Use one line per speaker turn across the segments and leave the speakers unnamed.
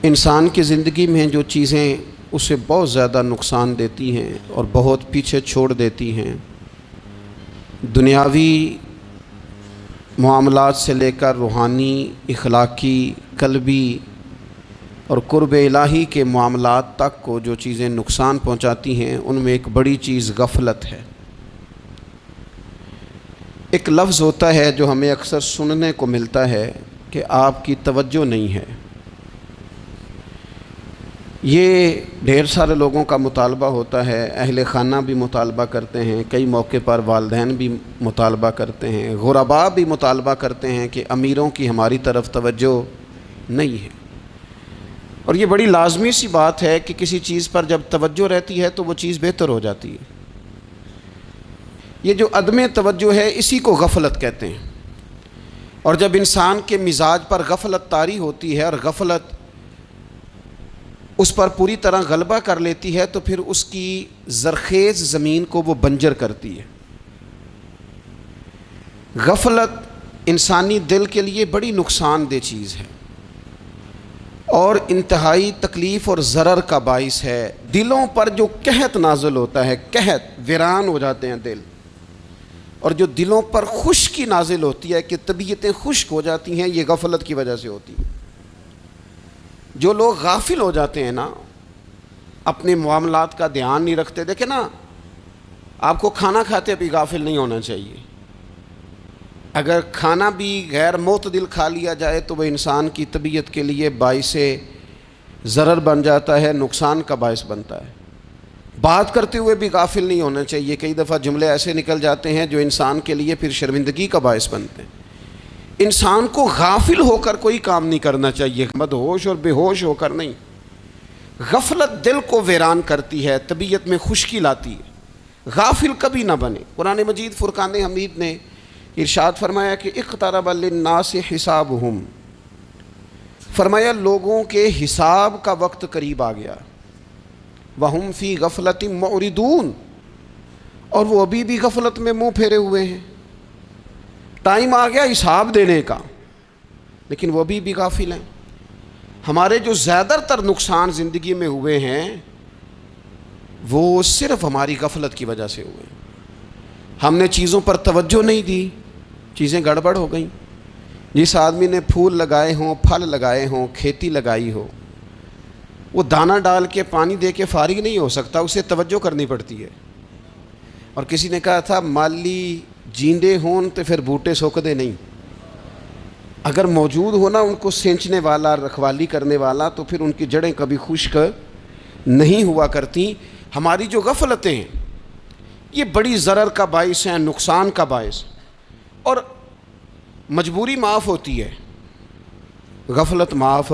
انسان کی زندگی میں جو چیزیں اسے بہت زیادہ نقصان دیتی ہیں اور بہت پیچھے چھوڑ دیتی ہیں، دنیاوی معاملات سے لے کر روحانی، اخلاقی، قلبی اور قرب الہی کے معاملات تک کو جو چیزیں نقصان پہنچاتی ہیں، ان میں ایک بڑی چیز غفلت ہے۔ ایک لفظ ہوتا ہے جو ہمیں اکثر سننے کو ملتا ہے کہ آپ کی توجہ نہیں ہے۔ یہ ڈھیر سارے لوگوں کا مطالبہ ہوتا ہے، اہل خانہ بھی مطالبہ کرتے ہیں، کئی موقع پر والدین بھی مطالبہ کرتے ہیں، غرباء بھی مطالبہ کرتے ہیں کہ امیروں کی ہماری طرف توجہ نہیں ہے۔ اور یہ بڑی لازمی سی بات ہے کہ کسی چیز پر جب توجہ رہتی ہے تو وہ چیز بہتر ہو جاتی ہے۔ یہ جو عدم توجہ ہے اسی کو غفلت کہتے ہیں، اور جب انسان کے مزاج پر غفلت طاری ہوتی ہے اور غفلت اس پر پوری طرح غلبہ کر لیتی ہے تو پھر اس کی زرخیز زمین کو وہ بنجر کرتی ہے۔ غفلت انسانی دل کے لیے بڑی نقصان دہ چیز ہے اور انتہائی تکلیف اور ضرر کا باعث ہے۔ دلوں پر جو قحط نازل ہوتا ہے، قحط، ویران ہو جاتے ہیں دل، اور جو دلوں پر خشکی نازل ہوتی ہے کہ طبیعتیں خشک ہو جاتی ہیں، یہ غفلت کی وجہ سے ہوتی ہے۔ جو لوگ غافل ہو جاتے ہیں نا، اپنے معاملات کا دھیان نہیں رکھتے، دیکھیں نا، آپ کو کھانا کھاتے بھی غافل نہیں ہونا چاہیے۔ اگر کھانا بھی غیر معتدل کھا لیا جائے تو وہ انسان کی طبیعت کے لیے باعث ضرر بن جاتا ہے، نقصان کا باعث بنتا ہے۔ بات کرتے ہوئے بھی غافل نہیں ہونا چاہیے، کئی دفعہ جملے ایسے نکل جاتے ہیں جو انسان کے لیے پھر شرمندگی کا باعث بنتے ہیں۔ انسان کو غافل ہو کر کوئی کام نہیں کرنا چاہیے، مدہوش اور بے ہوش ہو کر نہیں۔ غفلت دل کو ویران کرتی ہے، طبیعت میں خشکی لاتی ہے۔ غافل کبھی نہ بنے۔ قرآن مجید فرقان حمید نے ارشاد فرمایا کہ اقترب للناس حسابہم، فرمایا لوگوں کے حساب کا وقت قریب آ گیا۔ وہم فی غفلۃ معرضون، اور وہ ابھی بھی غفلت میں منہ پھیرے ہوئے ہیں۔ ٹائم آ گیا حساب دینے کا، لیکن وہ بھی غافل ہیں۔ ہمارے جو زیادہ تر نقصان زندگی میں ہوئے ہیں وہ صرف ہماری غفلت کی وجہ سے ہوئے ہیں۔ ہم نے چیزوں پر توجہ نہیں دی، چیزیں گڑبڑ ہو گئیں۔ جس آدمی نے پھول لگائے ہوں، پھل لگائے ہوں، کھیتی لگائی ہو، وہ دانہ ڈال کے پانی دے کے فارغ نہیں ہو سکتا، اسے توجہ کرنی پڑتی ہے۔ اور کسی نے کہا تھا مالی جیندے ہون تو پھر بوٹے سوکدے نہیں۔ اگر موجود ہونا ان کو سینچنے والا، رکھوالی کرنے والا، تو پھر ان کی جڑیں کبھی خشک نہیں ہوا کرتی۔ ہماری جو غفلتیں ہیں یہ بڑی ضرر کا باعث ہیں، نقصان کا باعث، اور مجبوری معاف ہوتی ہے، غفلت معاف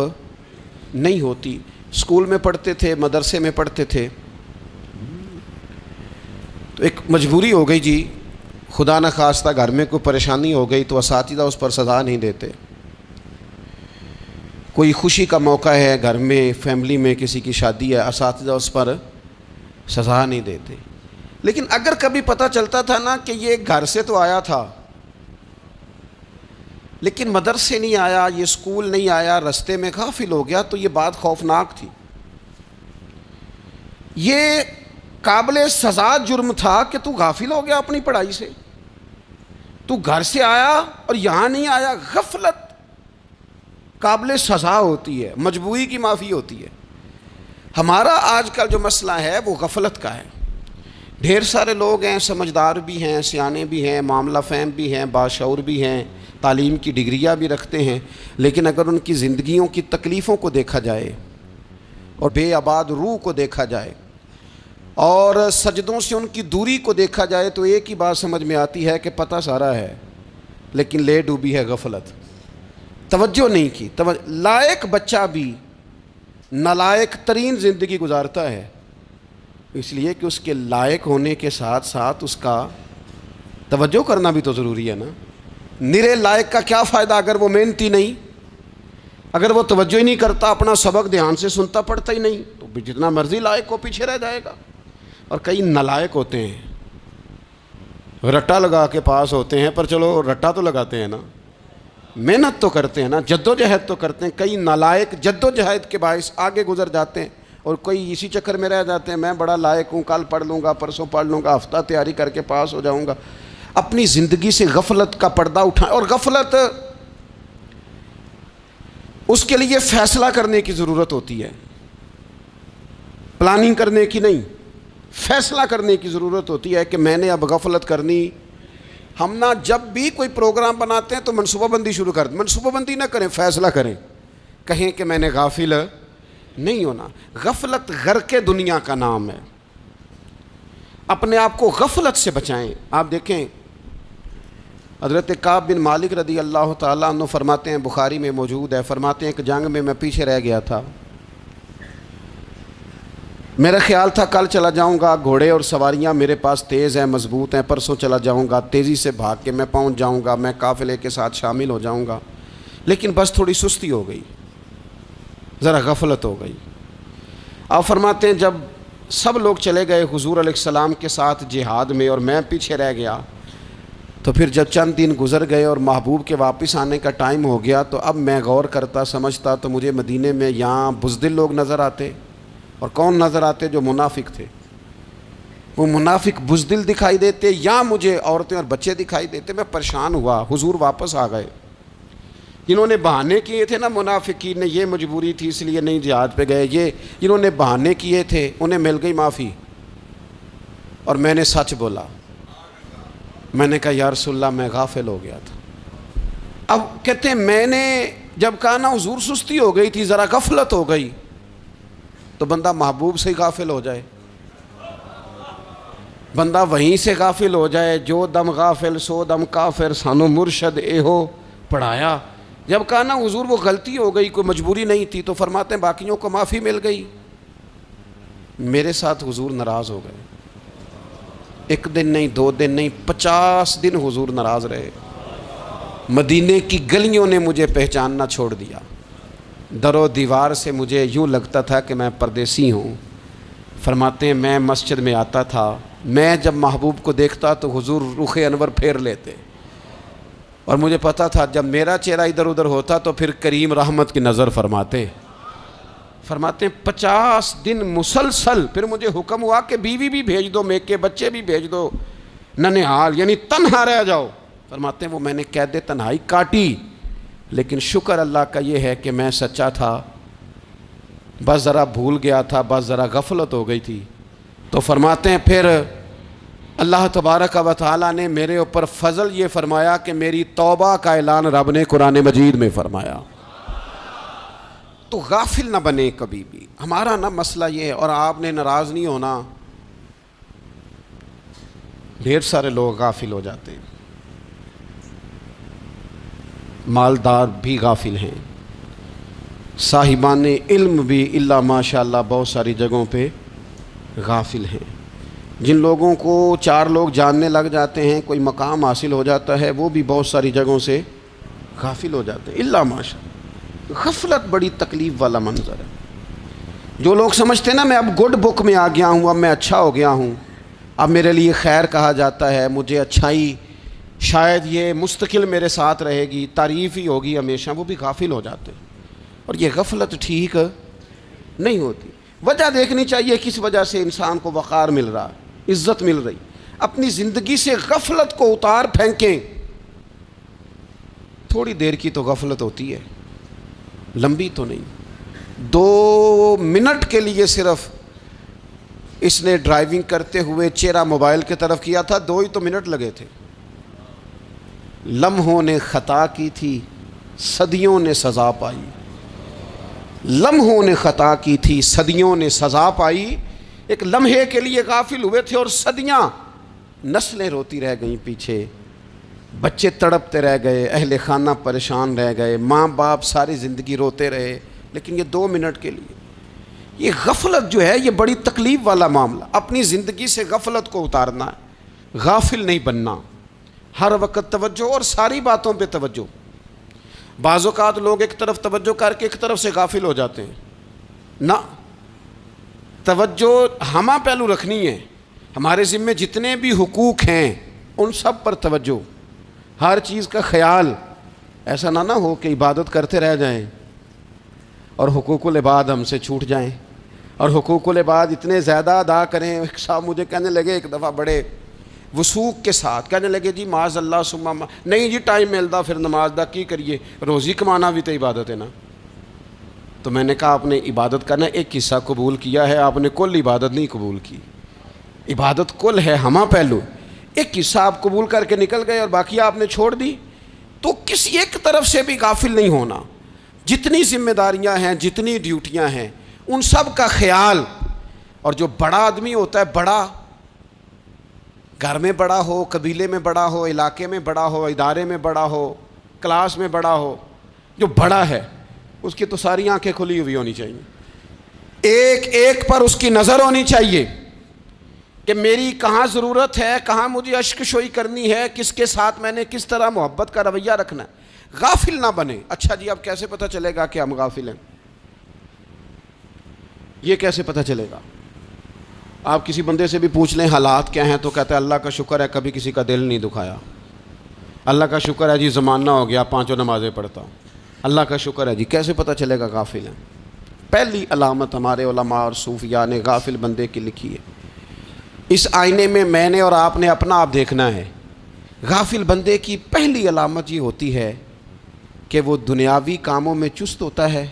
نہیں ہوتی۔ اسکول میں پڑھتے تھے، مدرسے میں پڑھتے تھے، تو ایک مجبوری ہو گئی جی، خدا نہ خواستہ گھر میں کوئی پریشانی ہو گئی تو اساتذہ اس پر سزا نہیں دیتے۔ کوئی خوشی کا موقع ہے گھر میں، فیملی میں کسی کی شادی ہے، اساتذہ اس پر سزا نہیں دیتے۔ لیکن اگر کبھی پتہ چلتا تھا نا کہ یہ گھر سے تو آیا تھا لیکن مدرسے نہیں آیا، یہ اسکول نہیں آیا، رستے میں غافل ہو گیا، تو یہ بات خوفناک تھی۔ یہ قابل سزا جرم تھا کہ تو غافل ہو گیا اپنی پڑھائی سے، تو گھر سے آیا اور یہاں نہیں آیا۔ غفلت قابل سزا ہوتی ہے، مجبوری کی معافی ہوتی ہے۔ ہمارا آج کل جو مسئلہ ہے وہ غفلت کا ہے۔ ڈھیر سارے لوگ ہیں، سمجھدار بھی ہیں، سیانے بھی ہیں، معاملہ فہم بھی ہیں، باشعور بھی ہیں، تعلیم کی ڈگریاں بھی رکھتے ہیں، لیکن اگر ان کی زندگیوں کی تکلیفوں کو دیکھا جائے اور بے آباد روح کو دیکھا جائے اور سجدوں سے ان کی دوری کو دیکھا جائے تو ایک ہی بات سمجھ میں آتی ہے کہ پتہ سارا ہے لیکن لے ڈوبی ہے غفلت، توجہ نہیں کی۔ لائق بچہ بھی نالائق ترین زندگی گزارتا ہے، اس لیے کہ اس کے لائق ہونے کے ساتھ ساتھ اس کا توجہ کرنا بھی تو ضروری ہے نا۔ نرے لائق کا کیا فائدہ اگر وہ محنتی نہیں، اگر وہ توجہ ہی نہیں کرتا، اپنا سبق دھیان سے سنتا پڑھتا ہی نہیں، تو جتنا مرضی لائق کو پیچھے رہ جائے گا۔ اور کئی نالائق ہوتے ہیں، رٹا لگا کے پاس ہوتے ہیں، پر چلو رٹا تو لگاتے ہیں نا، محنت تو کرتے ہیں نا، جدوجہد تو کرتے ہیں. کئی نالائق جدوجہد کے باعث آگے گزر جاتے ہیں اور کوئی اسی چکر میں رہ جاتے ہیں، میں بڑا لائق ہوں، کل پڑھ لوں گا، پرسوں پڑھ لوں گا، ہفتہ تیاری کر کے پاس ہو جاؤں گا. اپنی زندگی سے غفلت کا پردہ اٹھائیں. اور غفلت اس کے لیے فیصلہ کرنے کی ضرورت ہوتی ہے، پلاننگ کرنے کی نہیں، فیصلہ کرنے کی ضرورت ہوتی ہے کہ میں نے اب غفلت کرنی. ہم نہ جب بھی کوئی پروگرام بناتے ہیں تو منصوبہ بندی شروع کر دیں. منصوبہ بندی نہ کریں، فیصلہ کریں، کہیں کہ میں نے غافل نہیں ہونا. غفلت غرق دنیا کا نام ہے. اپنے آپ کو غفلت سے بچائیں. آپ دیکھیں حضرت کعب بن مالک رضی اللہ تعالیٰ عنہ فرماتے ہیں، بخاری میں موجود ہے، فرماتے ہیں کہ جنگ میں پیچھے رہ گیا تھا. میرا خیال تھا کل چلا جاؤں گا، گھوڑے اور سواریاں میرے پاس تیز ہیں، مضبوط ہیں، پرسوں چلا جاؤں گا، تیزی سے بھاگ کے میں پہنچ جاؤں گا، میں قافلے کے ساتھ شامل ہو جاؤں گا. لیکن بس تھوڑی سستی ہو گئی، ذرا غفلت ہو گئی. آپ فرماتے ہیں جب سب لوگ چلے گئے حضور علیہ السلام کے ساتھ جہاد میں اور میں پیچھے رہ گیا، تو پھر جب چند دن گزر گئے اور محبوب کے واپس آنے کا ٹائم ہو گیا، تو اب میں غور کرتا سمجھتا تو مجھے مدینے میں یہاں بزدل لوگ نظر آتے. اور کون نظر آتے؟ جو منافق تھے. وہ منافق بزدل دکھائی دیتے یا مجھے عورتیں اور بچے دکھائی دیتے. میں پریشان ہوا. حضور واپس آ گئے. جنہوں نے بہانے کیے تھے نا منافقین نے، یہ مجبوری تھی اس لیے نہیں جہاد پہ گئے، یہ جنہوں نے بہانے کیے تھے انہیں مل گئی معافی. اور میں نے سچ بولا، میں نے کہا یا رسول اللہ میں غافل ہو گیا تھا. اب کہتے ہیں میں نے جب کہا نا حضور سستی ہو گئی تھی، ذرا غفلت ہو گئی، تو بندہ محبوب سے ہی غافل ہو جائے، بندہ وہیں سے غافل ہو جائے. جو دم غافل سو دم کافر، سانو مرشد اے ہو پڑھایا. جب کہا نا حضور وہ غلطی ہو گئی، کوئی مجبوری نہیں تھی، تو فرماتے ہیں باقیوں کو معافی مل گئی، میرے ساتھ حضور ناراض ہو گئے. ایک دن نہیں، 2 دن نہیں، 50 دن حضور ناراض رہے. مدینے کی گلیوں نے مجھے پہچاننا چھوڑ دیا. در و دیوار سے مجھے یوں لگتا تھا کہ میں پردیسی ہوں. فرماتے ہیں میں مسجد میں آتا تھا، میں جب محبوب کو دیکھتا تو حضور رخ انور پھیر لیتے، اور مجھے پتا تھا جب میرا چہرہ ادھر ادھر ہوتا تو پھر کریم رحمت کی نظر فرماتے. فرماتے ہیں 50 دن مسلسل. پھر مجھے حکم ہوا کہ بیوی بھی بھیج دو، میکے بچے بھی بھیج دو، ننہال یعنی تنہا رہ جاؤ. فرماتے ہیں وہ میں نے قید تنہائی کاٹی، لیکن شکر اللہ کا یہ ہے کہ میں سچا تھا، بس ذرا بھول گیا تھا، بس ذرا غفلت ہو گئی تھی. تو فرماتے ہیں پھر اللہ تبارک و تعالیٰ نے میرے اوپر فضل یہ فرمایا کہ میری توبہ کا اعلان رب نے قرآن مجید میں فرمایا. تو غافل نہ بنے کبھی بھی. ہمارا نہ مسئلہ یہ ہے، اور آپ نے ناراض نہیں ہونا. ڈھیر سارے لوگ غافل ہو جاتے ہیں، مالدار بھی غافل ہیں، صاحبان علم بھی الا ماشاء اللہ بہت ساری جگہوں پہ غافل ہیں. جن لوگوں کو 4 لوگ جاننے لگ جاتے ہیں، کوئی مقام حاصل ہو جاتا ہے، وہ بھی بہت ساری جگہوں سے غافل ہو جاتے ہیں الا ماشاء اللہ. غفلت بڑی تکلیف والا منظر ہے. جو لوگ سمجھتے ہیں نا میں اب گڈ بک میں آ گیا ہوں، اب میں اچھا ہو گیا ہوں، اب میرے لیے خیر کہا جاتا ہے، مجھے اچھائی شاید یہ مستقل میرے ساتھ رہے گی، تعریف ہی ہوگی ہمیشہ، وہ بھی غافل ہو جاتے ہیں. اور یہ غفلت ٹھیک نہیں ہوتی. وجہ دیکھنی چاہیے کس وجہ سے انسان کو وقار مل رہا، عزت مل رہی. اپنی زندگی سے غفلت کو اتار پھینکیں. تھوڑی دیر کی تو غفلت ہوتی ہے، لمبی تو نہیں. 2 منٹ کے لیے صرف اس نے ڈرائیونگ کرتے ہوئے چہرہ موبائل کی طرف کیا تھا، 2 ہی تو منٹ لگے تھے. لمحوں نے خطا کی تھی، صدیوں نے سزا پائی. لمحوں نے خطا کی تھی، صدیوں نے سزا پائی. ایک لمحے کے لیے غافل ہوئے تھے اور صدیاں، نسلیں روتی رہ گئیں پیچھے، بچے تڑپتے رہ گئے، اہل خانہ پریشان رہ گئے، ماں باپ ساری زندگی روتے رہے. لیکن یہ 2 منٹ کے لیے یہ غفلت جو ہے یہ بڑی تکلیف والا معاملہ. اپنی زندگی سے غفلت کو اتارنا ہے، غافل نہیں بننا. ہر وقت توجہ اور ساری باتوں پہ توجہ. بعض اوقات لوگ ایک طرف توجہ کر کے ایک طرف سے غافل ہو جاتے ہیں. نہ، توجہ ہمہ پہلو رکھنی ہے. ہمارے ذمے جتنے بھی حقوق ہیں ان سب پر توجہ، ہر چیز کا خیال. ایسا نہ ہو کہ عبادت کرتے رہ جائیں اور حقوق العباد ہم سے چھوٹ جائیں، اور حقوق العباد اتنے زیادہ ادا کریں۔ ایک صاحب مجھے کہنے لگے ایک دفعہ بڑے وثوق کے ساتھ کہنے لگے جی معاذ اللہ ثم نہیں جی ٹائم ملتا پھر نماز دا کی کریے، روزی کمانا بھی تو عبادت ہے نا۔ تو میں نے کہا آپ نے عبادت کرنا ایک حصہ قبول کیا ہے، آپ نے کل عبادت نہیں قبول کی۔ عبادت کل ہے، ہمہ پہلو، ایک حصہ آپ قبول کر کے نکل گئے اور باقی آپ نے چھوڑ دی۔ تو کسی ایک طرف سے بھی غافل نہیں ہونا، جتنی ذمہ داریاں ہیں، جتنی ڈیوٹیاں ہیں، ان سب کا خیال۔ اور جو بڑا آدمی ہوتا ہے، بڑا گھر میں بڑا ہو، قبیلے میں بڑا ہو، علاقے میں بڑا ہو، ادارے میں بڑا ہو، کلاس میں بڑا ہو، جو بڑا ہے اس کی تو ساری آنکھیں کھلی ہوئی ہونی چاہیے، ایک ایک پر اس کی نظر ہونی چاہیے کہ میری کہاں ضرورت ہے، کہاں مجھے اشک شوئی کرنی ہے، کس کے ساتھ میں نے کس طرح محبت کا رویہ رکھنا ہے۔ غافل نہ بنے۔ اچھا جی اب کیسے پتہ چلے گا کہ ہم غافل ہیں؟ یہ کیسے پتہ چلے گا؟ آپ کسی بندے سے بھی پوچھ لیں حالات کیا ہیں تو کہتا ہے اللہ کا شکر ہے کبھی کسی کا دل نہیں دکھایا، اللہ کا شکر ہے جی زمانہ ہو گیا 5 نمازیں پڑھتا ہوں، اللہ کا شکر ہے جی۔ کیسے پتہ چلے گا غافل ہیں؟ پہلی علامت ہمارے علماء اور صوفیاء نے غافل بندے کی لکھی ہے۔ اس آئینے میں نے اور آپ نے اپنا آپ دیکھنا ہے۔ غافل بندے کی پہلی علامت یہ ہوتی ہے کہ وہ دنیاوی کاموں میں چست ہوتا ہے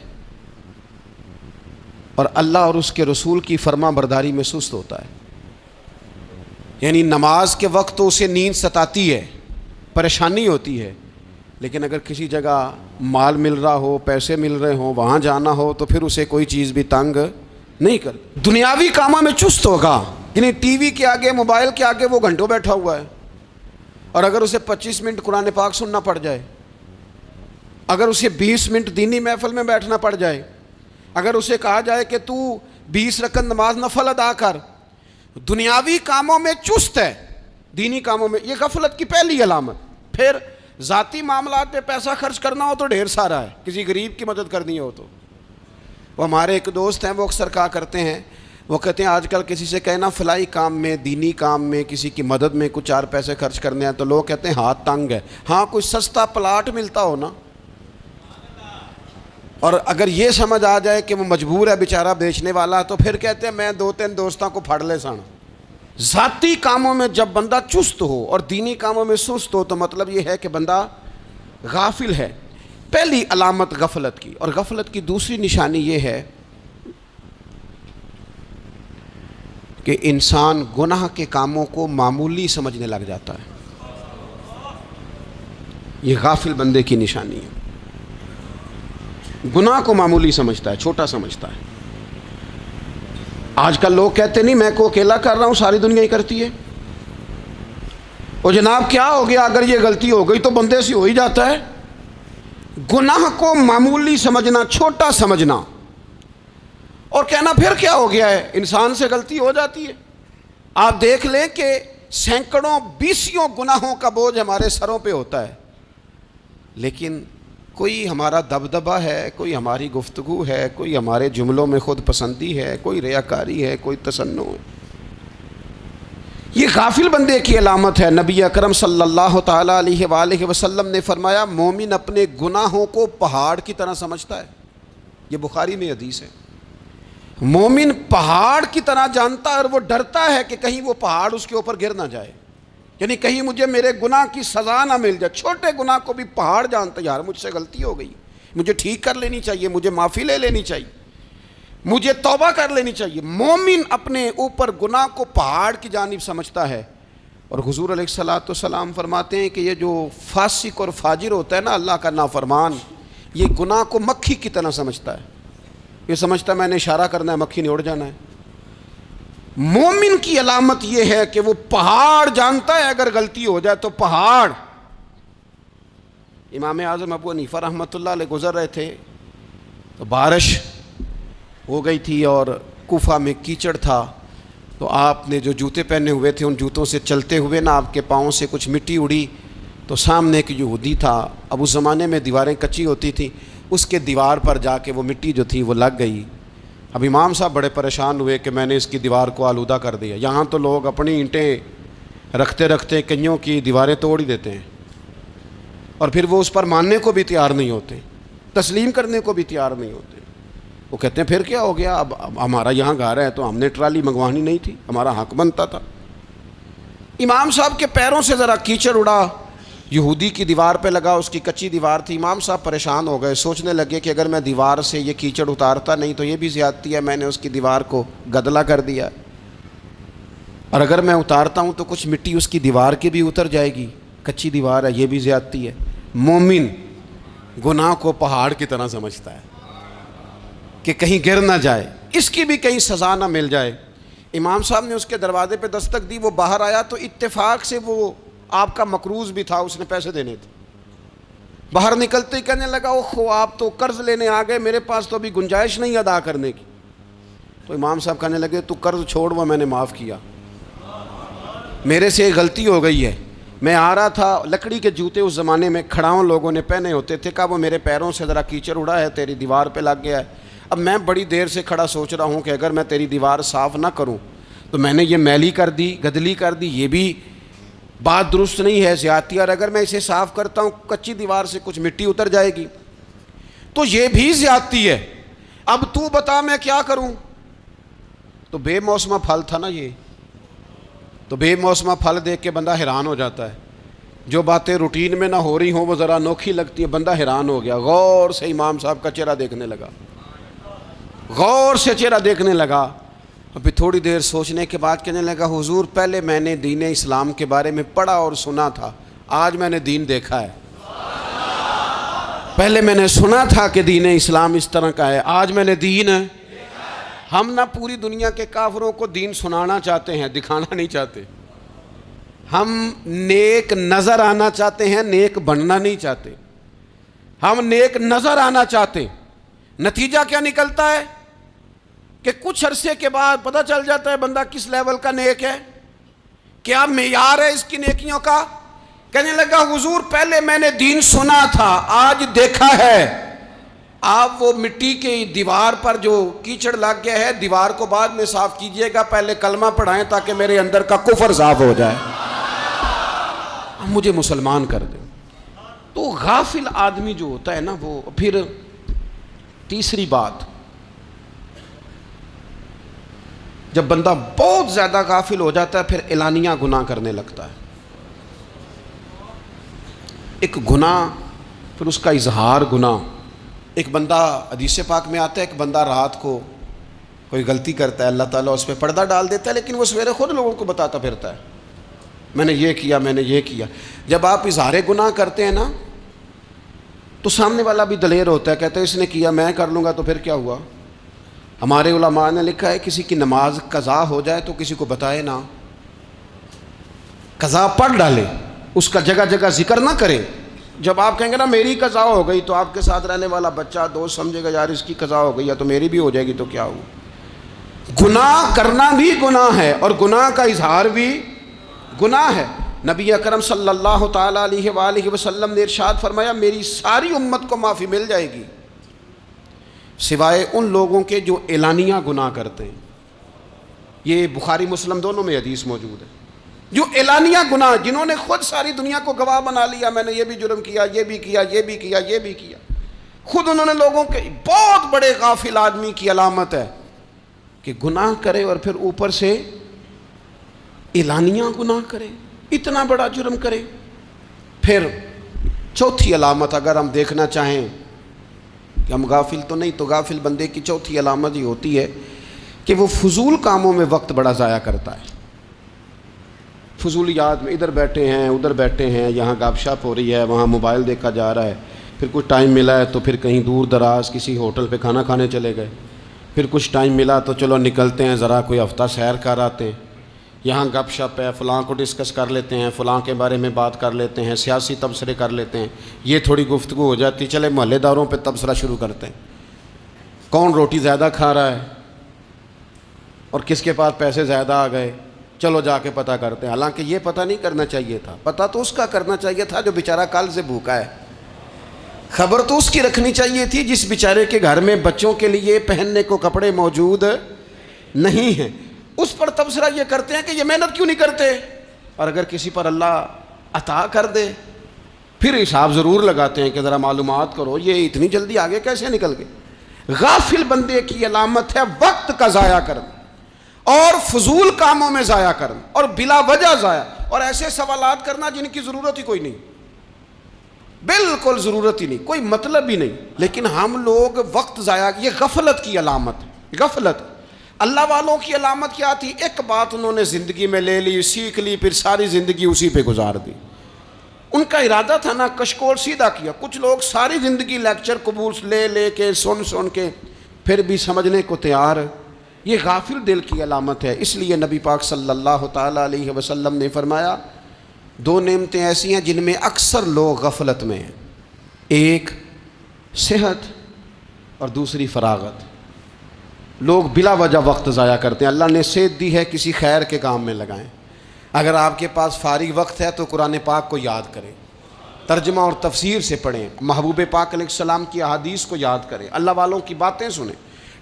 اور اللہ اور اس کے رسول کی فرما برداری میں سست ہوتا ہے۔ یعنی نماز کے وقت تو اسے نیند ستاتی ہے، پریشانی ہوتی ہے، لیکن اگر کسی جگہ مال مل رہا ہو، پیسے مل رہے ہوں، وہاں جانا ہو تو پھر اسے کوئی چیز بھی تنگ نہیں کر۔ دنیاوی کاموں میں چست ہوگا، یعنی ٹی وی کے آگے، موبائل کے آگے وہ گھنٹوں بیٹھا ہوا ہے، اور اگر اسے 25 منٹ قرآن پاک سننا پڑ جائے، اگر اسے 20 منٹ دینی محفل میں بیٹھنا پڑ جائے، اگر اسے کہا جائے کہ تو 20 رکعت نماز نفل ادا کر، دنیاوی کاموں میں چست ہے، دینی کاموں میں، یہ غفلت کی پہلی علامت۔ پھر ذاتی معاملات پہ پیسہ خرچ کرنا ہو تو ڈھیر سارا ہے، کسی غریب کی مدد کرنی ہو تو۔ وہ ہمارے ایک دوست ہیں، وہ اکثر کہا کرتے ہیں، وہ کہتے ہیں آج کل کسی سے کہنا فلائی کام میں، دینی کام میں، کسی کی مدد میں کچھ 4 پیسے خرچ کرنے ہیں تو لوگ کہتے ہیں ہاتھ تنگ ہے۔ ہاں کوئی سستا پلاٹ ملتا ہو نا، اور اگر یہ سمجھ آ جائے کہ وہ مجبور ہے بیچارہ بیچنے والا، تو پھر کہتے ہیں میں 2-3 دوستوں کو پھڑ لے سن۔ ذاتی کاموں میں جب بندہ چست ہو اور دینی کاموں میں سست ہو تو مطلب یہ ہے کہ بندہ غافل ہے۔ پہلی علامت غفلت کی۔ اور غفلت کی دوسری نشانی یہ ہے کہ انسان گناہ کے کاموں کو معمولی سمجھنے لگ جاتا ہے، یہ غافل بندے کی نشانی ہے۔ گناہ کو معمولی سمجھتا ہے، چھوٹا سمجھتا ہے۔ آج کل لوگ کہتے نہیں میں کو اکیلا کر رہا ہوں، ساری دنیا ہی کرتی ہے۔ اور جناب کیا ہو گیا اگر یہ غلطی ہو گئی تو بندے سے ہو ہی جاتا ہے۔ گناہ کو معمولی سمجھنا، چھوٹا سمجھنا، اور کہنا پھر کیا ہو گیا ہے، انسان سے غلطی ہو جاتی ہے۔ آپ دیکھ لیں کہ سینکڑوں بیسیوں گناہوں کا بوجھ ہمارے سروں پہ ہوتا ہے، لیکن کوئی ہمارا دبدبہ ہے، کوئی ہماری گفتگو ہے، کوئی ہمارے جملوں میں خود پسندی ہے، کوئی ریاکاری ہے، کوئی تصنع ہے۔ یہ غافل بندے کی علامت ہے۔ نبی اکرم صلی اللہ تعالیٰ علیہ وآلہ وسلم نے فرمایا مومن اپنے گناہوں کو پہاڑ کی طرح سمجھتا ہے، یہ بخاری میں حدیث ہے۔ مومن پہاڑ کی طرح جانتا ہے اور وہ ڈرتا ہے کہ کہیں وہ پہاڑ اس کے اوپر گر نہ جائے، یعنی کہیں مجھے میرے گناہ کی سزا نہ مل جائے۔ چھوٹے گناہ کو بھی پہاڑ جانتا ہے، یار مجھ سے غلطی ہو گئی، مجھے ٹھیک کر لینی چاہیے، مجھے معافی لے لینی چاہیے، مجھے توبہ کر لینی چاہیے۔ مومن اپنے اوپر گناہ کو پہاڑ کی جانب سمجھتا ہے۔ اور حضور علیہ الصلوۃ والسلام فرماتے ہیں کہ یہ جو فاسق اور فاجر ہوتا ہے نا، اللہ کا نافرمان، یہ گناہ کو مکھی کی طرح سمجھتا ہے، یہ سمجھتا ہے میں نے اشارہ کرنا ہے مکھی نے اڑ جانا ہے۔ مومن کی علامت یہ ہے کہ وہ پہاڑ جانتا ہے، اگر غلطی ہو جائے تو پہاڑ۔ امام اعظم ابو حنیفہ رحمۃ اللہ علیہ گزر رہے تھے تو بارش ہو گئی تھی اور کوفہ میں کیچڑ تھا، تو آپ نے جو جوتے پہنے ہوئے تھے ان جوتوں سے چلتے ہوئے نا آپ کے پاؤں سے کچھ مٹی اڑی، تو سامنے ایک یہودی تھا، اب اس زمانے میں دیواریں کچی ہوتی تھیں، اس کے دیوار پر جا کے وہ مٹی جو تھی وہ لگ گئی۔ اب امام صاحب بڑے پریشان ہوئے کہ میں نے اس کی دیوار کو آلودہ کر دیا۔ یہاں تو لوگ اپنی اینٹیں رکھتے رکھتے کئیوں کی دیواریں توڑ ہی دیتے ہیں، اور پھر وہ اس پر ماننے کو بھی تیار نہیں ہوتے، تسلیم کرنے کو بھی تیار نہیں ہوتے۔ وہ کہتے ہیں پھر کیا ہو گیا، اب ہمارا یہاں گھر ہے تو ہم نے ٹرالی منگوانی نہیں تھی، ہمارا حق بنتا تھا۔ امام صاحب کے پیروں سے ذرا کیچڑ اڑا، یہودی کی دیوار پہ لگا، اس کی کچی دیوار تھی۔ امام صاحب پریشان ہو گئے، سوچنے لگے کہ اگر میں دیوار سے یہ کیچڑ اتارتا نہیں تو یہ بھی زیادتی ہے، میں نے اس کی دیوار کو گدلا کر دیا، اور اگر میں اتارتا ہوں تو کچھ مٹی اس کی دیوار کی بھی اتر جائے گی، کچی دیوار ہے، یہ بھی زیادتی ہے۔ مومن گناہ کو پہاڑ کی طرح سمجھتا ہے کہ کہیں گر نہ جائے، اس کی بھی کہیں سزا نہ مل جائے۔ امام صاحب نے اس کے دروازے پہ دستک دی، وہ باہر آیا تو اتفاق سے وہ آپ کا مقروض بھی تھا، اس نے پیسے دینے تھے۔ باہر نکلتے ہی کہنے لگا اوہ آپ تو قرض لینے آ گئے، میرے پاس تو ابھی گنجائش نہیں ادا کرنے کی۔ تو امام صاحب کہنے لگے تو قرض چھوڑ، وہ میں نے معاف کیا، میرے سے ایک غلطی ہو گئی ہے۔ میں آ رہا تھا، لکڑی کے جوتے اس زمانے میں کھڑاؤں لوگوں نے پہنے ہوتے تھے، کہا وہ میرے پیروں سے ذرا کیچڑ اڑا ہے، تیری دیوار پہ لگ گیا ہے۔ اب میں بڑی دیر سے کھڑا سوچ رہا ہوں کہ اگر میں تیری دیوار صاف نہ کروں تو میں نے یہ میلی کر دی، گدلی کر دی، یہ بھی بات درست نہیں ہے، زیادتی، اور اگر میں اسے صاف کرتا ہوں کچی دیوار سے کچھ مٹی اتر جائے گی تو یہ بھی زیادتی ہے، اب تو بتا میں کیا کروں۔ تو بے موسمہ پھل تھا نا یہ، تو بے موسمہ پھل دیکھ کے بندہ حیران ہو جاتا ہے، جو باتیں روٹین میں نہ ہو رہی ہوں وہ ذرا انوکھی لگتی ہے، بندہ حیران ہو گیا، غور سے امام صاحب کا چہرہ دیکھنے لگا، غور سے چہرہ دیکھنے لگا۔ ابھی تھوڑی دیر سوچنے کے بعد کہنے لگا حضور پہلے میں نے دین اسلام کے بارے میں پڑھا اور سنا تھا، آج میں نے دین دیکھا ہے۔ پہلے میں نے سنا تھا کہ دین اسلام اس طرح کا ہے، آج میں نے دین ہے۔ ہم نہ پوری دنیا کے کافروں کو دین سنانا چاہتے ہیں، دکھانا نہیں چاہتے۔ ہم نیک نظر آنا چاہتے ہیں، نیک بننا نہیں چاہتے۔ ہم نیک نظر آنا چاہتے ہیں، نتیجہ کیا نکلتا ہے کہ کچھ عرصے کے بعد پتہ چل جاتا ہے بندہ کس لیول کا نیک ہے، کیا معیار ہے اس کی نیکیوں کا۔ کہنے لگا حضور پہلے میں نے دین سنا تھا، آج دیکھا ہے۔ آپ وہ مٹی کی دیوار پر جو کیچڑ لگ گیا ہے، دیوار کو بعد میں صاف کیجئے گا، پہلے کلمہ پڑھائیں تاکہ میرے اندر کا کفر صاف ہو جائے، مجھے مسلمان کر دیں۔ تو غافل آدمی جو ہوتا ہے نا، وہ پھر تیسری بات، جب بندہ بہت زیادہ غافل ہو جاتا ہے پھر اعلانیہ گناہ کرنے لگتا ہے۔ ایک گناہ، پھر اس کا اظہار گناہ۔ ایک بندہ، حدیث پاک میں آتا ہے، ایک بندہ رات کو کوئی غلطی کرتا ہے، اللہ تعالیٰ اس پہ پردہ ڈال دیتا ہے، لیکن وہ سویرے خود لوگوں کو بتاتا پھرتا ہے میں نے یہ کیا، میں نے یہ کیا۔ جب آپ اظہار گناہ کرتے ہیں نا تو سامنے والا بھی دلیر ہوتا ہے، کہتا ہے اس نے کیا میں کر لوں گا تو پھر کیا ہوا۔ ہمارے علماء نے لکھا ہے کسی کی نماز قضا ہو جائے تو کسی کو بتائے نہ، قضا پڑھ ڈالے، اس کا جگہ جگہ ذکر نہ کرے۔ جب آپ کہیں گے نا میری قضا ہو گئی تو آپ کے ساتھ رہنے والا بچہ دوست سمجھے گا یار اس کی قضا ہو گئی ہے تو میری بھی ہو جائے گی تو کیا ہو۔ گناہ کرنا بھی گناہ ہے اور گناہ کا اظہار بھی گناہ ہے۔ نبی اکرم صلی اللہ تعالیٰ علیہ وآلہ وسلم نے ارشاد فرمایا میری ساری امت کو معافی مل جائے گی سوائے ان لوگوں کے جو اعلانیہ گناہ کرتے ہیں۔ یہ بخاری مسلم دونوں میں حدیث موجود ہے۔ جو اعلانیہ گناہ، جنہوں نے خود ساری دنیا کو گواہ بنا لیا، میں نے یہ بھی جرم کیا، یہ بھی کیا، یہ بھی کیا، یہ بھی کیا، خود انہوں نے لوگوں کے، بہت بڑے غافل آدمی کی علامت ہے کہ گناہ کرے اور پھر اوپر سے اعلانیہ گناہ کرے، اتنا بڑا جرم کرے۔ پھر چوتھی علامت اگر ہم دیکھنا چاہیں کہ ہم غافل تو نہیں، تو غافل بندے کی چوتھی علامت یہ ہوتی ہے کہ وہ فضول کاموں میں وقت بڑا ضائع کرتا ہے۔ فضولیات میں ادھر بیٹھے ہیں ادھر بیٹھے ہیں، یہاں گپ شپ ہو رہی ہے، وہاں موبائل دیکھا جا رہا ہے، پھر کچھ ٹائم ملا ہے تو پھر کہیں دور دراز کسی ہوٹل پہ کھانا کھانے چلے گئے، پھر کچھ ٹائم ملا تو چلو نکلتے ہیں ذرا کوئی ہفتہ سیر کر آتے ہیں، یہاں گپ شپ ہے، فلاں کو ڈسکس کر لیتے ہیں، فلاں کے بارے میں بات کر لیتے ہیں، سیاسی تبصرے کر لیتے ہیں، یہ تھوڑی گفتگو ہو جاتی، چلے محلے داروں پہ تبصرہ شروع کرتے ہیں، کون روٹی زیادہ کھا رہا ہے اور کس کے پاس پیسے زیادہ آ گئے، چلو جا کے پتہ کرتے ہیں۔ حالانکہ یہ پتہ نہیں کرنا چاہیے تھا، پتہ تو اس کا کرنا چاہیے تھا جو بیچارہ کل سے بھوکا ہے، خبر تو اس کی رکھنی چاہیے تھی جس بیچارے کے گھر میں بچوں کے لیے پہننے کو کپڑے موجود نہیں ہیں، اس پر تبصرہ یہ کرتے ہیں کہ یہ محنت کیوں نہیں کرتے، اور اگر کسی پر اللہ عطا کر دے پھر حساب ضرور لگاتے ہیں کہ ذرا معلومات کرو یہ اتنی جلدی آگے کیسے نکل گئے۔ غافل بندے کی علامت ہے وقت کا ضائع کرنا اور فضول کاموں میں ضائع کرنا اور بلا وجہ ضائع، اور ایسے سوالات کرنا جن کی ضرورت ہی کوئی نہیں، بالکل ضرورت ہی نہیں، کوئی مطلب ہی نہیں، لیکن ہم لوگ وقت ضائع، یہ غفلت کی علامت، غفلت۔ اللہ والوں کی علامت کیا تھی؟ ایک بات انہوں نے زندگی میں لے لی، سیکھ لی، پھر ساری زندگی اسی پہ گزار دی۔ ان کا ارادہ تھا نا کشکول سیدھا کیا۔ کچھ لوگ ساری زندگی لیکچر قبول لے لے کے سن کے پھر بھی سمجھنے کو تیار، یہ غافل دل کی علامت ہے۔ اس لیے نبی پاک صلی اللہ تعالیٰ علیہ وسلم نے فرمایا دو نعمتیں ایسی ہیں جن میں اکثر لوگ غفلت میں ہیں، ایک صحت اور دوسری فراغت۔ لوگ بلا وجہ وقت ضائع کرتے ہیں۔ اللہ نے صحت دی ہے، کسی خیر کے کام میں لگائیں۔ اگر آپ کے پاس فارغ وقت ہے تو قرآن پاک کو یاد کریں، ترجمہ اور تفسیر سے پڑھیں، محبوب پاک علیہ السلام کی احادیث کو یاد کریں، اللہ والوں کی باتیں سنیں۔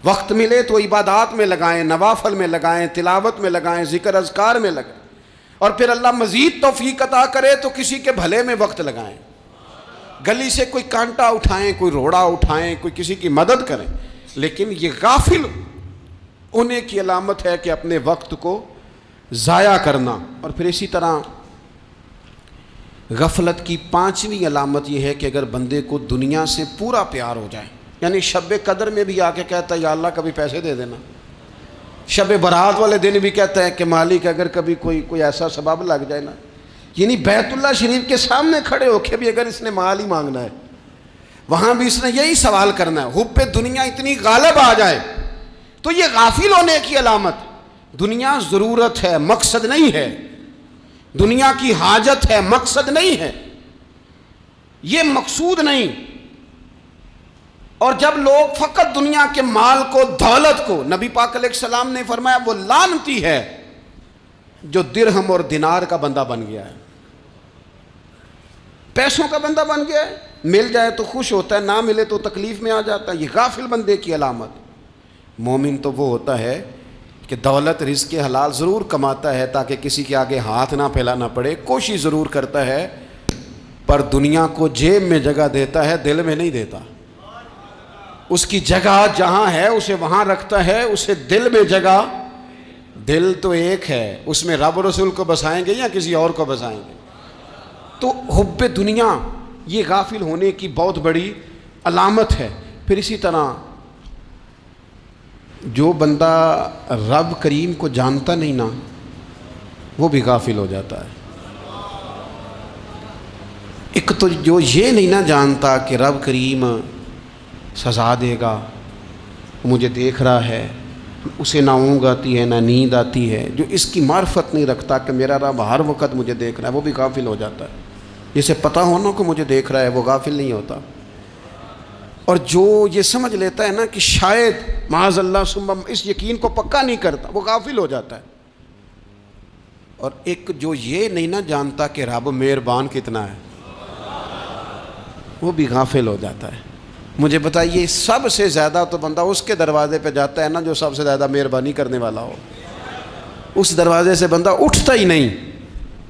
وقت ملے تو عبادات میں لگائیں، نوافل میں لگائیں، تلاوت میں لگائیں، ذکر اذکار میں لگائیں، اور پھر اللہ مزید توفیق عطا کرے تو کسی کے بھلے میں وقت لگائیں، گلی سے کوئی کانٹا اٹھائیں، کوئی روڑا اٹھائیں، کوئی کسی کی مدد کریں۔ لیکن یہ غافل ہونے کی علامت ہے کہ اپنے وقت کو ضائع کرنا۔ اور پھر اسی طرح غفلت کی پانچویں علامت یہ ہے کہ اگر بندے کو دنیا سے پورا پیار ہو جائے، یعنی شب قدر میں بھی آ کے کہتا ہے یا اللہ کبھی پیسے دے دینا، شب برات والے دن بھی کہتا ہے کہ مالک اگر کبھی کوئی ایسا سبب لگ جائے نا، یعنی بیت اللہ شریف کے سامنے کھڑے ہو کے بھی اگر اس نے مال ہی مانگنا ہے وہاں بھی اس نے یہی سوال کرنا ہے، حب دنیا اتنی غالب آ جائے تو یہ غافل ہونے کی علامت۔ دنیا ضرورت ہے، مقصد نہیں ہے، دنیا کی حاجت ہے، مقصد نہیں ہے، یہ مقصود نہیں۔ اور جب لوگ فقط دنیا کے مال کو، دولت کو، نبی پاک علیہ السلام نے فرمایا وہ لعنتی ہے جو درہم اور دینار کا بندہ بن گیا ہے، پیسوں کا بندہ بن گیا ہے، مل جائے تو خوش ہوتا ہے، نہ ملے تو تکلیف میں آ جاتا ہے۔ یہ غافل بندے کی علامت۔ مومن تو وہ ہوتا ہے کہ دولت رزق حلال ضرور کماتا ہے تاکہ کسی کے آگے ہاتھ نہ پھیلانا پڑے، کوشش ضرور کرتا ہے، پر دنیا کو جیب میں جگہ دیتا ہے، دل میں نہیں دیتا۔ اس کی جگہ جہاں ہے اسے وہاں رکھتا ہے، اسے دل میں جگہ، دل تو ایک ہے، اس میں رب رسول کو بسائیں گے یا کسی اور کو بسائیں گے؟ تو حب دنیا یہ غافل ہونے کی بہت بڑی علامت ہے۔ پھر اسی طرح جو بندہ رب کریم کو جانتا نہیں نا وہ بھی غافل ہو جاتا ہے۔ ایک تو جو یہ نہیں نہ جانتا کہ رب کریم سزا دے گا، مجھے دیکھ رہا ہے، اسے نہ اونگ آتی ہے نہ نیند آتی ہے، جو اس کی معرفت نہیں رکھتا کہ میرا رب ہر وقت مجھے دیکھ رہا ہے، وہ بھی غافل ہو جاتا ہے۔ جسے پتہ ہونا کہ مجھے دیکھ رہا ہے وہ غافل نہیں ہوتا۔ اور جو یہ سمجھ لیتا ہے نا کہ شاید معاذ اللہ ثم، اس یقین کو پکا نہیں کرتا، وہ غافل ہو جاتا ہے۔ اور ایک جو یہ نہیں نہ جانتا کہ رب مہربان کتنا ہے وہ بھی غافل ہو جاتا ہے۔ مجھے بتائیے سب سے زیادہ تو بندہ اس کے دروازے پہ جاتا ہے نا جو سب سے زیادہ مہربانی کرنے والا ہو، اس دروازے سے بندہ اٹھتا ہی نہیں۔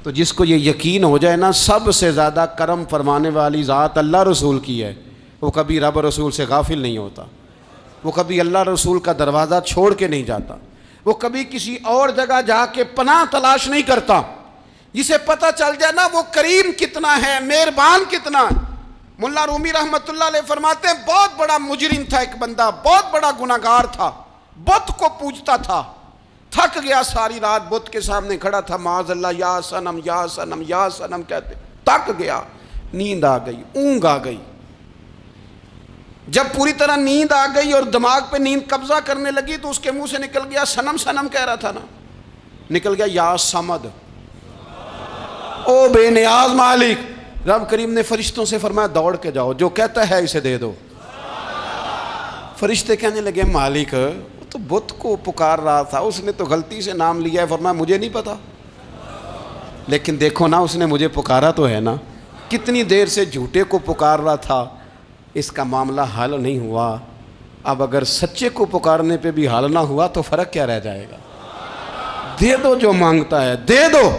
تو جس کو یہ یقین ہو جائے نا سب سے زیادہ کرم فرمانے والی ذات اللہ رسول کی ہے، وہ کبھی رب رسول سے غافل نہیں ہوتا، وہ کبھی اللہ رسول کا دروازہ چھوڑ کے نہیں جاتا، وہ کبھی کسی اور جگہ جا کے پناہ تلاش نہیں کرتا۔ جسے پتہ چل جائے نا وہ کریم کتنا ہے، مہربان کتنا ہے۔ ملا رومی رحمۃ اللہ علیہ فرماتے ہیں بہت بڑا مجرم تھا ایک بندہ، بہت بڑا گناہگار تھا، بت کو پوجتا تھا، تھک گیا، ساری رات بت کے سامنے کھڑا تھا، معاذ اللہ یا صنم یا صنم یا صنم کہتے، تھک گیا، نیند آ گئی، اونگ آ گئی۔ جب پوری طرح نیند آ گئی اور دماغ پہ نیند قبضہ کرنے لگی تو اس کے منہ سے نکل گیا، صنم صنم کہہ رہا تھا نا، نکل گیا یا صمد، او بے نیاز مالک۔ رب کریم نے فرشتوں سے فرمایا دوڑ کے جاؤ، جو کہتا ہے اسے دے دو۔ فرشتے کہنے لگے مالک وہ تو بت کو پکار رہا تھا، اس نے تو غلطی سے نام لیا ہے۔ فرمایا مجھے نہیں پتا، لیکن دیکھو نا اس نے مجھے پکارا تو ہے نا، کتنی دیر سے جھوٹے کو پکار رہا تھا، اس کا معاملہ حل نہیں ہوا، اب اگر سچے کو پکارنے پہ بھی حل نہ ہوا تو فرق کیا رہ جائے گا؟ دے دو جو مانگتا ہے، دے دو۔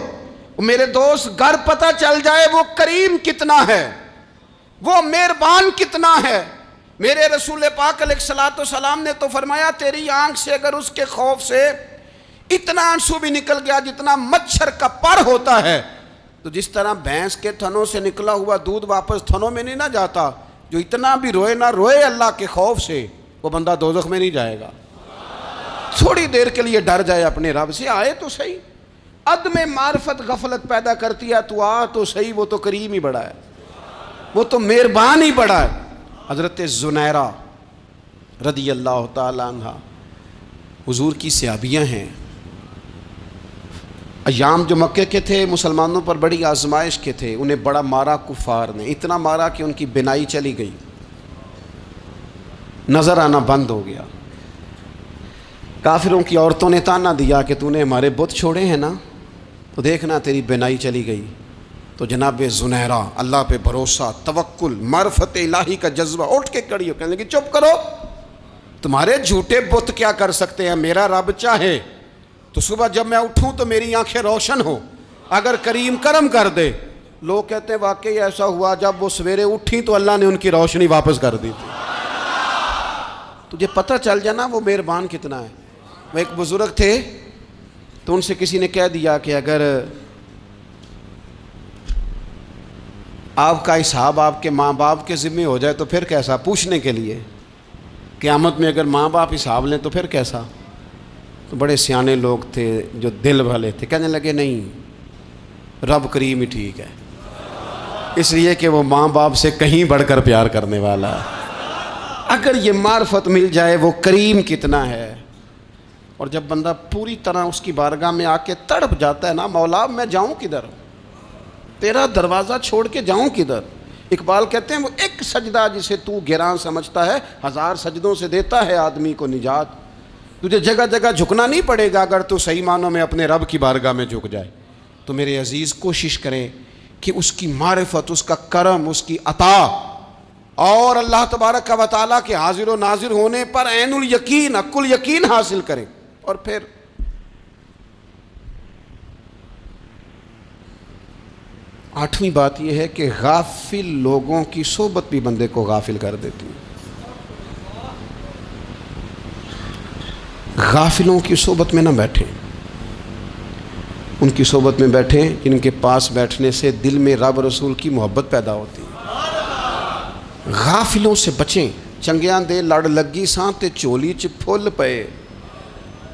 میرے دوست گر پتہ چل جائے وہ کریم کتنا ہے، وہ مہربان کتنا ہے. میرے رسول پاک علیہ الصلوۃ والسلام نے تو فرمایا تیری آنکھ سے اگر اس کے خوف سے اتنا آنسو بھی نکل گیا جتنا مچھر کا پر ہوتا ہے، تو جس طرح بھینس کے تھنوں سے نکلا ہوا دودھ واپس تھنوں میں نہیں نہ جاتا، جو اتنا بھی روئے نہ روئے اللہ کے خوف سے، وہ بندہ دوزخ میں نہیں جائے گا. تھوڑی دیر کے لیے ڈر جائے اپنے رب سے، آئے تو صحیح. عدم معرفت غفلت پیدا کرتی ہے، تو آ تو صحیح، وہ تو کریم ہی بڑا ہے، وہ تو مہربان ہی بڑا ہے. حضرت زنیرہ رضی اللہ تعالی عنہ حضور کی صحابیاں ہیں. ایام جو مکے کے تھے مسلمانوں پر بڑی آزمائش کے تھے، انہیں بڑا مارا کفار نے، اتنا مارا کہ ان کی بینائی چلی گئی، نظر آنا بند ہو گیا. کافروں کی عورتوں نے تانا دیا کہ تو نے ہمارے بت چھوڑے ہیں نا، تو دیکھنا تیری بینائی چلی گئی. تو جناب زنیرہ اللہ پہ بھروسہ، توکل، معرفت الہی کا جذبہ، اٹھ کے کھڑی ہو کہنے لگی چپ کرو، تمہارے جھوٹے بت کیا کر سکتے ہیں، میرا رب چاہے تو صبح جب میں اٹھوں تو میری آنکھیں روشن ہو، اگر کریم کرم کر دے. لوگ کہتے ہیں واقعی ایسا ہوا، جب وہ سویرے اٹھیں تو اللہ نے ان کی روشنی واپس کر دی تھی. تجھے پتہ چل جانا وہ مہربان کتنا ہے. وہ ایک بزرگ تھے تو ان سے کسی نے کہہ دیا کہ اگر آپ کا حساب آپ کے ماں باپ کے ذمہ ہو جائے تو پھر کیسا، پوچھنے کے لیے قیامت میں اگر ماں باپ حساب لیں تو پھر کیسا. تو بڑے سیانے لوگ تھے جو دل والے تھے، کہنے لگے نہیں، رب کریم ہی ٹھیک ہے، اس لیے کہ وہ ماں باپ سے کہیں بڑھ کر پیار کرنے والا ہے. اگر یہ معرفت مل جائے وہ کریم کتنا ہے. اور جب بندہ پوری طرح اس کی بارگاہ میں آ کے تڑپ جاتا ہے نا، مولا میں جاؤں کدھر، تیرا دروازہ چھوڑ کے جاؤں کدھر. اقبال کہتے ہیں وہ ایک سجدہ جسے تو گراں سمجھتا ہے، 1000 سجدوں سے دیتا ہے آدمی کو نجات. تجھے جگہ جگہ جھکنا نہیں پڑے گا اگر تو صحیح معنوں میں اپنے رب کی بارگاہ میں جھک جائے. تو میرے عزیز کوشش کریں کہ اس کی معرفت، اس کا کرم، اس کی عطا اور اللہ تبارک و تعالیٰ کے حاضر و ناظر ہونے پر عین الیقین، حق الیقین حاصل کریں. اور پھر آٹھویں بات یہ ہے کہ غافل لوگوں کی صحبت بھی بندے کو غافل کر دیتی ہے. غافلوں کی صحبت میں نہ بیٹھیں، ان کی صحبت میں بیٹھیں جن کے پاس بیٹھنے سے دل میں رب رسول کی محبت پیدا ہوتی ہے. غافلوں سے بچیں. چنگیاں دے لڑ لگی ساں تے چولی چ پھل پئے،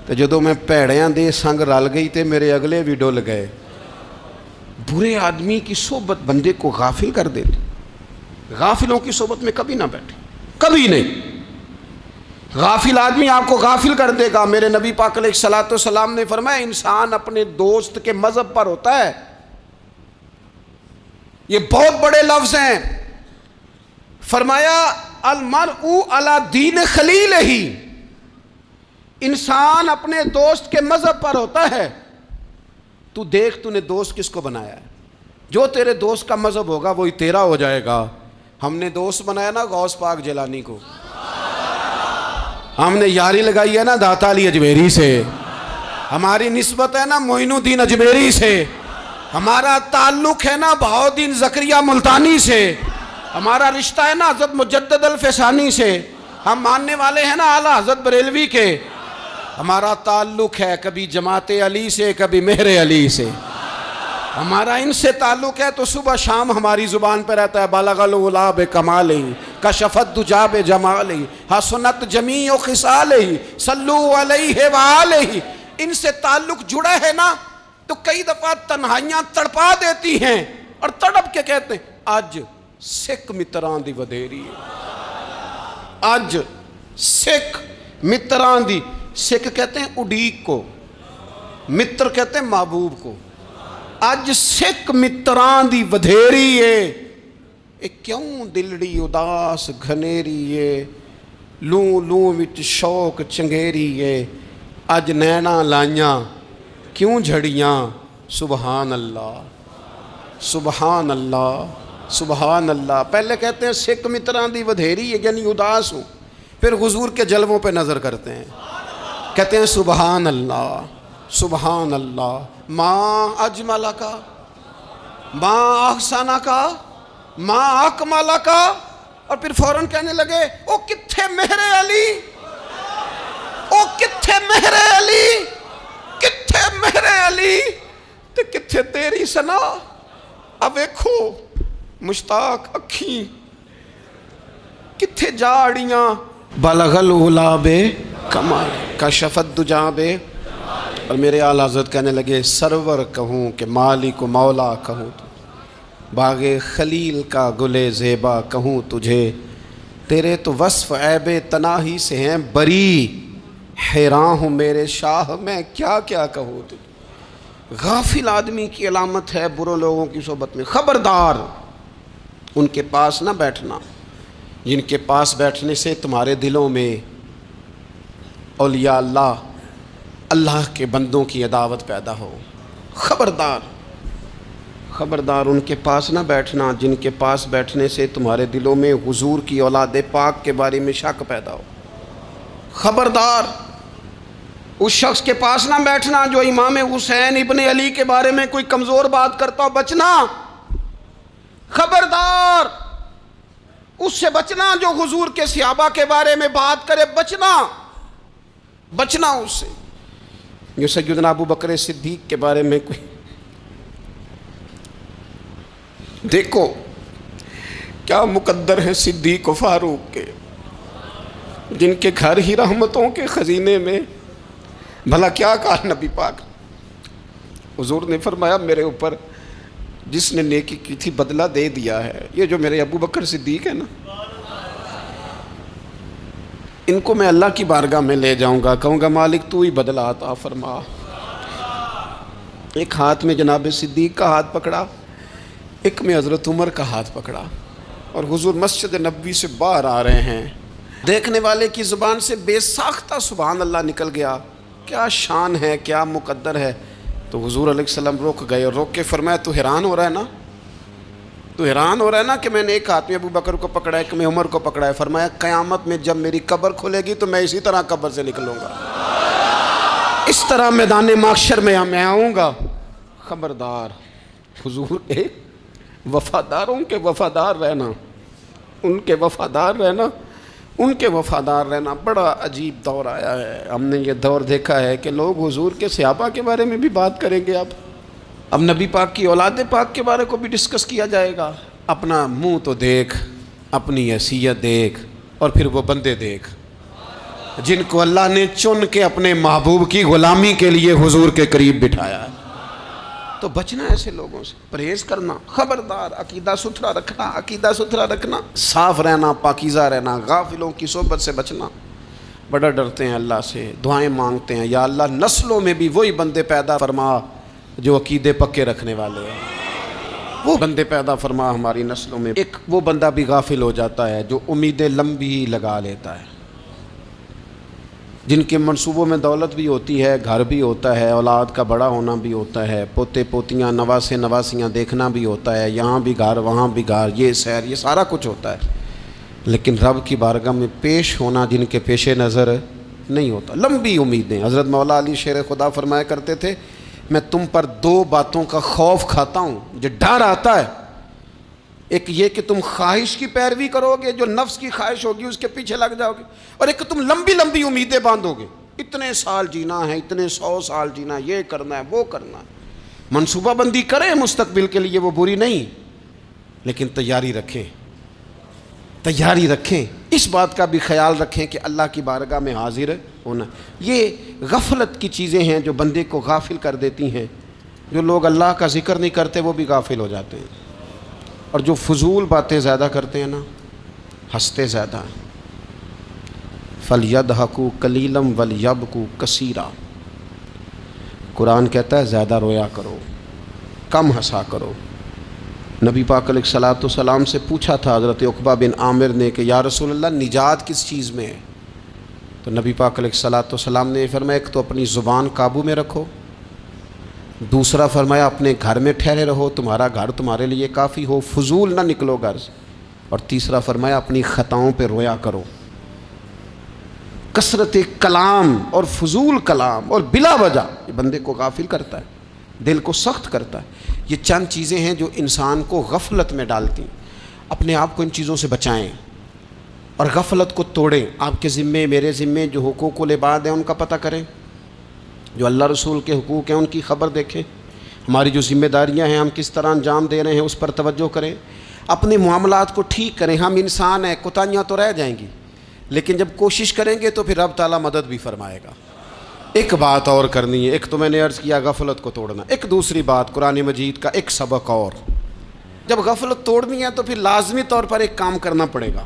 تے جدوں میں پیڑیاں دے سنگ رل گئی تے میرے اگلے بھی ڈل گئے. برے آدمی کی صحبت بندے کو غافل کر دیتی. غافلوں کی صحبت میں کبھی نہ بیٹھیں، کبھی نہیں. غافل آدمی آپ کو غافل کر دے گا. میرے نبی پاک علیہ الصلوۃ والسلام نے فرمایا انسان اپنے دوست کے مذہب پر ہوتا ہے. یہ بہت بڑے لفظ ہیں. فرمایا المرء علی دین خلیلہ، انسان اپنے دوست کے مذہب پر ہوتا ہے. تو دیکھ تو نے دوست کس کو بنایا ہے. جو تیرے دوست کا مذہب ہوگا وہی تیرا ہو جائے گا. ہم نے دوست بنایا نا غوث پاک جیلانی کو، ہم نے یاری لگائی ہے نا داتا علی اجمیری سے، ہماری نسبت ہے نا معین الدین اجمیری سے، ہمارا تعلق ہے نا بہاؤالدین زکریا ملتانی سے، ہمارا رشتہ ہے نا حضرت مجدد الفسانی سے، ہم ماننے والے ہیں نا اعلیٰ حضرت بریلوی کے. ہمارا تعلق ہے کبھی جماعت علی سے، کبھی مہر علی سے. ہمارا ان سے تعلق ہے تو صبح شام ہماری زبان پہ رہتا ہے بالغ العلا بکمالہ، کشفت دجا بجمالہ، حسنت جمیع خصالہ، صلو علیہ وآلہ. ان سے تعلق جڑا ہے نا تو کئی دفعہ تنہائیاں تڑپا دیتی ہیں اور تڑپ کے کہتے ہیں اج سکھ متران دی ودھیری ہے، اج سکھ متران دی. سکھ کہتے ہیں اڈیق کو، متر کہتے ہیں محبوب کو. اج سکھ متران دی ودھیری ہے، اے کیوں دلڑی اداس گھنیری ہے، لوں لوں وچ شوق چنگیری ہے. اج نینا لائیاں کیوں جھڑیاں، سبحان اللہ سبحان اللہ سبحان اللہ. پہلے کہتے ہیں سکھ متران دی ودھیری ہے یعنی اداس ہوں، پھر حضور کے جلووں پہ نظر کرتے ہیں، کہتے ہیں سبحان اللہ سبحان اللہ. ماں اجمل کا، ماں احسن کا، ماں اکمالہ کا، اور پھر فوراً کہنے لگے او کتھے مہر علی، او کتھے مہر علی، کتھے مہر علی تے کتھے تیری سنا، اب ویکھو مشتاق اکھیں کتھے جاڑیاں، بلغ العلا بے کمال کشفت دجا بے، اور میرے اعلیٰ حضرت کہنے لگے سرور کہوں کہ مالک و مولا کہوں، باغ خلیل کا گلے زیبا کہوں تجھے، تیرے تو وصف عیب تناہی سے ہیں بری، حیران ہوں میرے شاہ میں کیا کیا کہوں تجھے۔ غافل آدمی کی علامت ہے برے لوگوں کی صحبت میں، خبردار ان کے پاس نہ بیٹھنا جن کے پاس بیٹھنے سے تمہارے دلوں میں اولیاء اللہ، اللہ کے بندوں کی عداوت پیدا ہو۔ خبردار خبردار ان کے پاس نہ بیٹھنا جن کے پاس بیٹھنے سے تمہارے دلوں میں حضور کی اولاد پاک کے بارے میں شک پیدا ہو۔ خبردار اس شخص کے پاس نہ بیٹھنا جو امام حسین ابن علی کے بارے میں کوئی کمزور بات کرتا ہو، بچنا۔ خبردار اس سے بچنا جو حضور کے صحابہ کے بارے میں بات کرے، بچنا اس سے۔ جو سیدنا ابو بکر صدیق کے بارے میں کوئی، دیکھو کیا مقدر ہیں صدیق و فاروق کے، جن کے گھر ہی رحمتوں کے خزینے میں، بھلا کیا کہا نبی پاک، حضور نے فرمایا میرے اوپر جس نے نیکی کی تھی بدلہ دے دیا ہے۔ یہ جو میرے ابو بکر صدیق ہے نا، ان کو میں اللہ کی بارگاہ میں لے جاؤں گا، کہوں گا مالک تو ہی بدلہ عطا فرما۔ ایک ہاتھ میں جناب صدیق کا ہاتھ پکڑا، ایک میں حضرت عمر کا ہاتھ پکڑا، اور حضور مسجد نبوی سے باہر آ رہے ہیں، دیکھنے والے کی زبان سے بے ساختہ سبحان اللہ نکل گیا، کیا شان ہے، کیا مقدر ہے۔ تو حضور علیہ السلام رک گئے، اور روک کے فرمایا تو حیران ہو رہا ہے نا، تو حیران ہو رہا ہے نا کہ میں نے ایک ہاتھ میں ابو بکر کو پکڑا ہے، ایک میں عمر کو پکڑا ہے۔ فرمایا قیامت میں جب میری قبر کھلے گی تو میں اسی طرح قبر سے نکلوں گا، اس طرح میدان محشر میں میں آؤں گا۔ خبردار حضور کے وفاداروں کے وفادار رہنا، ان کے وفادار رہنا، ان کے وفادار رہنا۔ بڑا عجیب دور آیا ہے، ہم نے یہ دور دیکھا ہے کہ لوگ حضور کے صحابہ کے بارے میں بھی بات کریں گے، اب نبی پاک کی اولاد پاک کے بارے کو بھی ڈسکس کیا جائے گا۔ اپنا منہ تو دیکھ، اپنی حیثیت دیکھ، اور پھر وہ بندے دیکھ جن کو اللہ نے چن کے اپنے محبوب کی غلامی کے لیے حضور کے قریب بٹھایا ہے۔ تو بچنا ایسے لوگوں سے، پرہیز کرنا، خبردار عقیدہ ستھرا رکھنا، عقیدہ ستھرا رکھنا، صاف رہنا، پاکیزہ رہنا، غافلوں کی صحبت سے بچنا۔ بڑا ڈرتے ہیں اللہ سے، دعائیں مانگتے ہیں یا اللہ نسلوں میں بھی وہی بندے پیدا فرما جو عقیدے پکے رکھنے والے ہیں، وہ بندے پیدا فرما ہماری نسلوں میں۔ ایک وہ بندہ بھی غافل ہو جاتا ہے جو امیدیں لمبی لگا لیتا ہے، جن کے منصوبوں میں دولت بھی ہوتی ہے، گھر بھی ہوتا ہے، اولاد کا بڑا ہونا بھی ہوتا ہے، پوتے پوتیاں نواسے نواسیاں دیکھنا بھی ہوتا ہے، یہاں بھی گھر وہاں بھی گھر، یہ سیر، یہ سارا کچھ ہوتا ہے، لیکن رب کی بارگاہ میں پیش ہونا جن کے پیش نظر نہیں ہوتا۔ لمبی امیدیں۔ حضرت مولا علی شیر خدا فرمایا کرتے تھے میں تم پر دو باتوں کا خوف کھاتا ہوں، جو ڈر آتا ہے، ایک یہ کہ تم خواہش کی پیروی کرو گے، جو نفس کی خواہش ہوگی اس کے پیچھے لگ جاؤ گے، اور ایک کہ تم لمبی لمبی امیدیں باندھو گے، اتنے سال جینا ہے، اتنے 100 سال جینا، یہ کرنا ہے، وہ کرنا ہے۔ منصوبہ بندی کریں مستقبل کے لیے، وہ بری نہیں، لیکن تیاری رکھیں، تیاری رکھیں، اس بات کا بھی خیال رکھیں کہ اللہ کی بارگاہ میں حاضر ہونا۔ یہ غفلت کی چیزیں ہیں جو بندے کو غافل کر دیتی ہیں۔ جو لوگ اللہ کا ذکر نہیں کرتے وہ بھی غافل ہو جاتے ہیں، اور جو فضول باتیں زیادہ کرتے ہیں نا، ہنستے زیادہ ہیں۔ فَلْيَضْحَكُوا قَلِيلًا وَلْيَبْكُوا كَثِيرًا، قرآن کہتا ہے زیادہ رویا کرو، کم ہنسا کرو۔ نبی پاک علیہ الصلوۃ والسلام سے پوچھا تھا حضرت عقبہ بن عامر نے کہ یا رسول اللہ نجات کس چیز میں ہے؟ تو نبی پاک علیہ الصلوۃ والسلام نے فرمایا ایک تو اپنی زبان قابو میں رکھو، دوسرا فرمایا اپنے گھر میں ٹھہرے رہو، تمہارا گھر تمہارے لیے کافی ہو، فضول نہ نکلو گھر سے، اور تیسرا فرمایا اپنی خطاؤں پہ رویا کرو۔ کثرت کلام اور فضول کلام اور بلا وجہ یہ بندے کو غافل کرتا ہے، دل کو سخت کرتا ہے۔ یہ چند چیزیں ہیں جو انسان کو غفلت میں ڈالتی ہیں۔ اپنے آپ کو ان چیزوں سے بچائیں اور غفلت کو توڑیں. آپ کے ذمے میرے ذمے جو حقوق العباد ہیں ان کا پتہ کریں, جو اللہ رسول کے حقوق ہیں ان کی خبر دیکھیں, ہماری جو ذمہ داریاں ہیں ہم کس طرح انجام دے رہے ہیں اس پر توجہ کریں, اپنے معاملات کو ٹھیک کریں. ہم انسان ہیں, کوتاہیاں تو رہ جائیں گی, لیکن جب کوشش کریں گے تو پھر رب تعالیٰ مدد بھی فرمائے گا. ایک بات اور کرنی ہے, ایک تو میں نے عرض کیا غفلت کو توڑنا, ایک دوسری بات قرآن مجید کا ایک سبق اور. جب غفلت توڑنی ہے تو پھر لازمی طور پر ایک کام کرنا پڑے گا.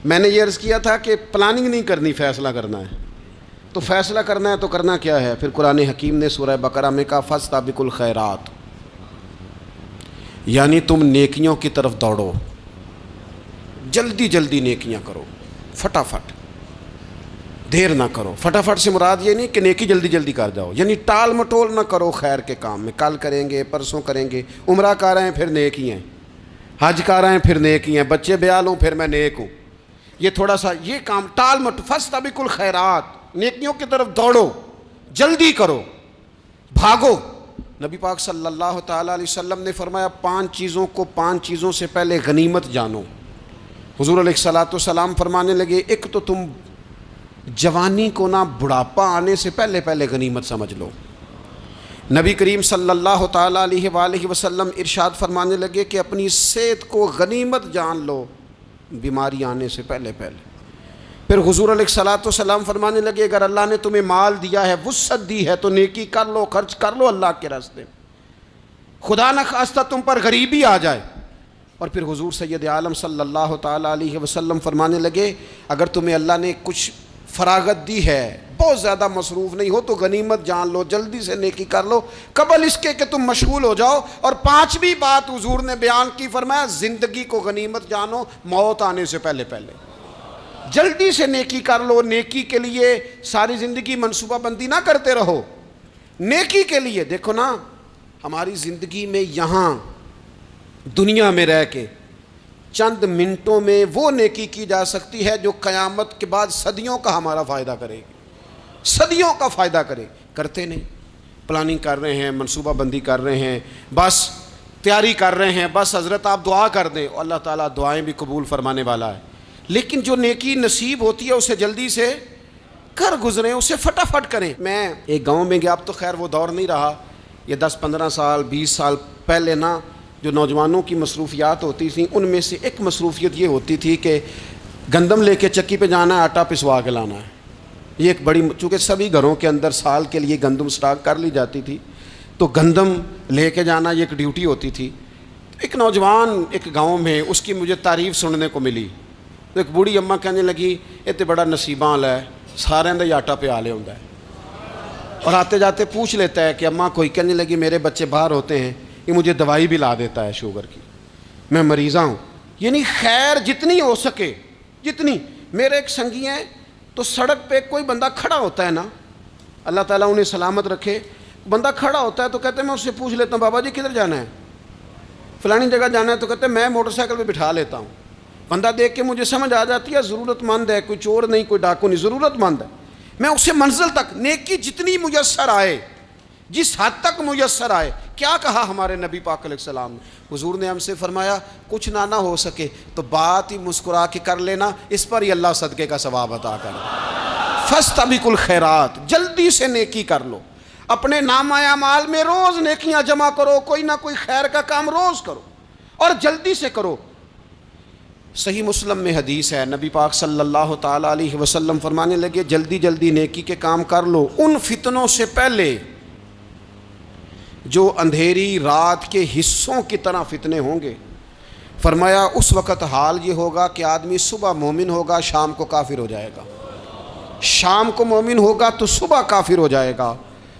میں نے یہ عرض کیا تھا کہ پلاننگ نہیں کرنی, فیصلہ کرنا ہے. تو فیصلہ کرنا ہے تو کرنا کیا ہے؟ پھر قرآن حکیم نے سورہ بقرہ میں کہا فاستبقوا الخیرات, یعنی تم نیکیوں کی طرف دوڑو, جلدی جلدی نیکیاں کرو, فٹافٹ, دیر نہ کرو. فٹافٹ سے مراد یہ نہیں کہ نیکی جلدی جلدی کر جاؤ, یعنی ٹال مٹول نہ کرو خیر کے کام میں. کل کریں گے, پرسوں کریں گے, عمرہ کر رہے ہیں پھر نیکی ہیں, حج کر رہے ہیں پھر نیکی ہیں, بچے بیال ہوں پھر میں نیک ہوں. یہ تھوڑا سا یہ کام ٹال مٹ, فاستبقوا الخیرات, نیکیوں کی طرف دوڑو, جلدی کرو, بھاگو. نبی پاک صلی اللہ تعالیٰ علیہ وسلم نے فرمایا 5 چیزوں سے پہلے غنیمت جانو. حضور علیہ الصلوۃ والسلام فرمانے لگے ایک تو تم جوانی کو نہ بڑھاپا آنے سے پہلے پہلے غنیمت سمجھ لو. نبی کریم صلی اللہ تعالیٰ علیہ وآلہ وسلم ارشاد فرمانے لگے کہ اپنی صحت کو غنیمت جان لو بیماری آنے سے پہلے پہلے. پھر حضور علیہ الصلوۃ والسلام فرمانے لگے اگر اللہ نے تمہیں مال دیا ہے, وسعت دی ہے, تو نیکی کر لو, خرچ کر لو اللہ کے راستے. خدا نہ خواستہ تم پر غریبی آ جائے. اور پھر حضور سید عالم صلی اللہ تعالیٰ علیہ وسلم فرمانے لگے اگر تمہیں اللہ نے کچھ فراغت دی ہے, بہت زیادہ مصروف نہیں ہو, تو غنیمت جان لو, جلدی سے نیکی کر لو قبل اس کے کہ تم مشغول ہو جاؤ. اور 5ویں بات حضور نے بیان کی, فرمایا زندگی کو غنیمت جانو, موت آنے سے پہلے پہلے جلدی سے نیکی کر لو. نیکی کے لیے ساری زندگی منصوبہ بندی نہ کرتے رہو, نیکی کے لیے دیکھو نا, ہماری زندگی میں یہاں دنیا میں رہ کے چند منٹوں میں وہ نیکی کی جا سکتی ہے جو قیامت کے بعد صدیوں کا ہمارا فائدہ کرے گی, صدیوں کا فائدہ کرے. کرتے نہیں, پلاننگ کر رہے ہیں, منصوبہ بندی کر رہے ہیں, بس تیاری کر رہے ہیں, بس حضرت آپ دعا کر دیں, اللہ تعالیٰ دعائیں بھی قبول فرمانے والا ہے. لیکن جو نیکی نصیب ہوتی ہے اسے جلدی سے کر گزریں, اسے فٹافٹ کریں. میں ایک گاؤں میں گیا, اب تو خیر وہ دور نہیں رہا, یہ 10-15 سال 20 سال پہلے نا جو نوجوانوں کی مصروفیات ہوتی تھیں ان میں سے ایک مصروفیت یہ ہوتی تھی کہ گندم لے کے چکی پہ جانا ہے, آٹا پسوا کے لانا ہے. یہ ایک بڑی, چونکہ سبھی گھروں کے اندر سال کے لیے گندم سٹاک کر لی جاتی تھی, تو گندم لے کے جانا یہ ایک ڈیوٹی ہوتی تھی. ایک نوجوان ایک گاؤں میں, اس کی مجھے تعریف سننے کو ملی. تو ایک بوڑھی اماں کہنے لگی یہ تو بڑا نصیباں والا ہے, سارے دا آٹا پہ آلے ہوتا ہے. اور آتے جاتے پوچھ لیتا ہے کہ اماں کوئی, کہنے لگی میرے بچے باہر ہوتے ہیں, یہ مجھے دوائی بھی لا دیتا ہے شوگر کی, میں مریضہ ہوں. یعنی خیر جتنی ہو سکے جتنی. میرے ایک سنگی ہیں, تو سڑک پہ کوئی بندہ کھڑا ہوتا ہے نا, اللہ تعالیٰ انہیں سلامت رکھے, بندہ کھڑا ہوتا ہے تو کہتے ہیں میں اس سے پوچھ لیتا ہوں بابا جی کدھر جانا ہے, فلانی جگہ جانا ہے, تو کہتے ہیں میں موٹر سائیکل پہ بٹھا لیتا ہوں. بندہ دیکھ کے مجھے سمجھ آ جاتی ہے ضرورت مند ہے, کوئی چور نہیں, کوئی ڈاکو نہیں, ضرورت مند ہے. میں اسے منزل تک نیکی جتنی میسر آئے, جس حد تک میسر آئے. کیا کہا ہمارے نبی پاک علیہ السلام نے؟ حضور نے ہم سے فرمایا کچھ نہ ہو سکے تو بات ہی مسکرا کے کر لینا, اس پر ہی اللہ صدقے کا ثواب عطا کر. فاستبقوا الخیرات, جلدی سے نیکی کر لو. اپنے نامہ اعمال میں روز نیکیاں جمع کرو, کوئی نہ کوئی خیر کا کام روز کرو اور جلدی سے کرو. صحیح مسلم میں حدیث ہے, نبی پاک صلی اللہ تعالیٰ علیہ وسلم فرمانے لگے جلدی جلدی نیکی کے کام کر لو ان فتنوں سے پہلے جو اندھیری رات کے حصوں کی طرح فتنے ہوں گے. فرمایا اس وقت حال یہ ہوگا کہ آدمی صبح مومن ہوگا, شام کو کافر ہو جائے گا, شام کو مومن ہوگا تو صبح کافر ہو جائے گا.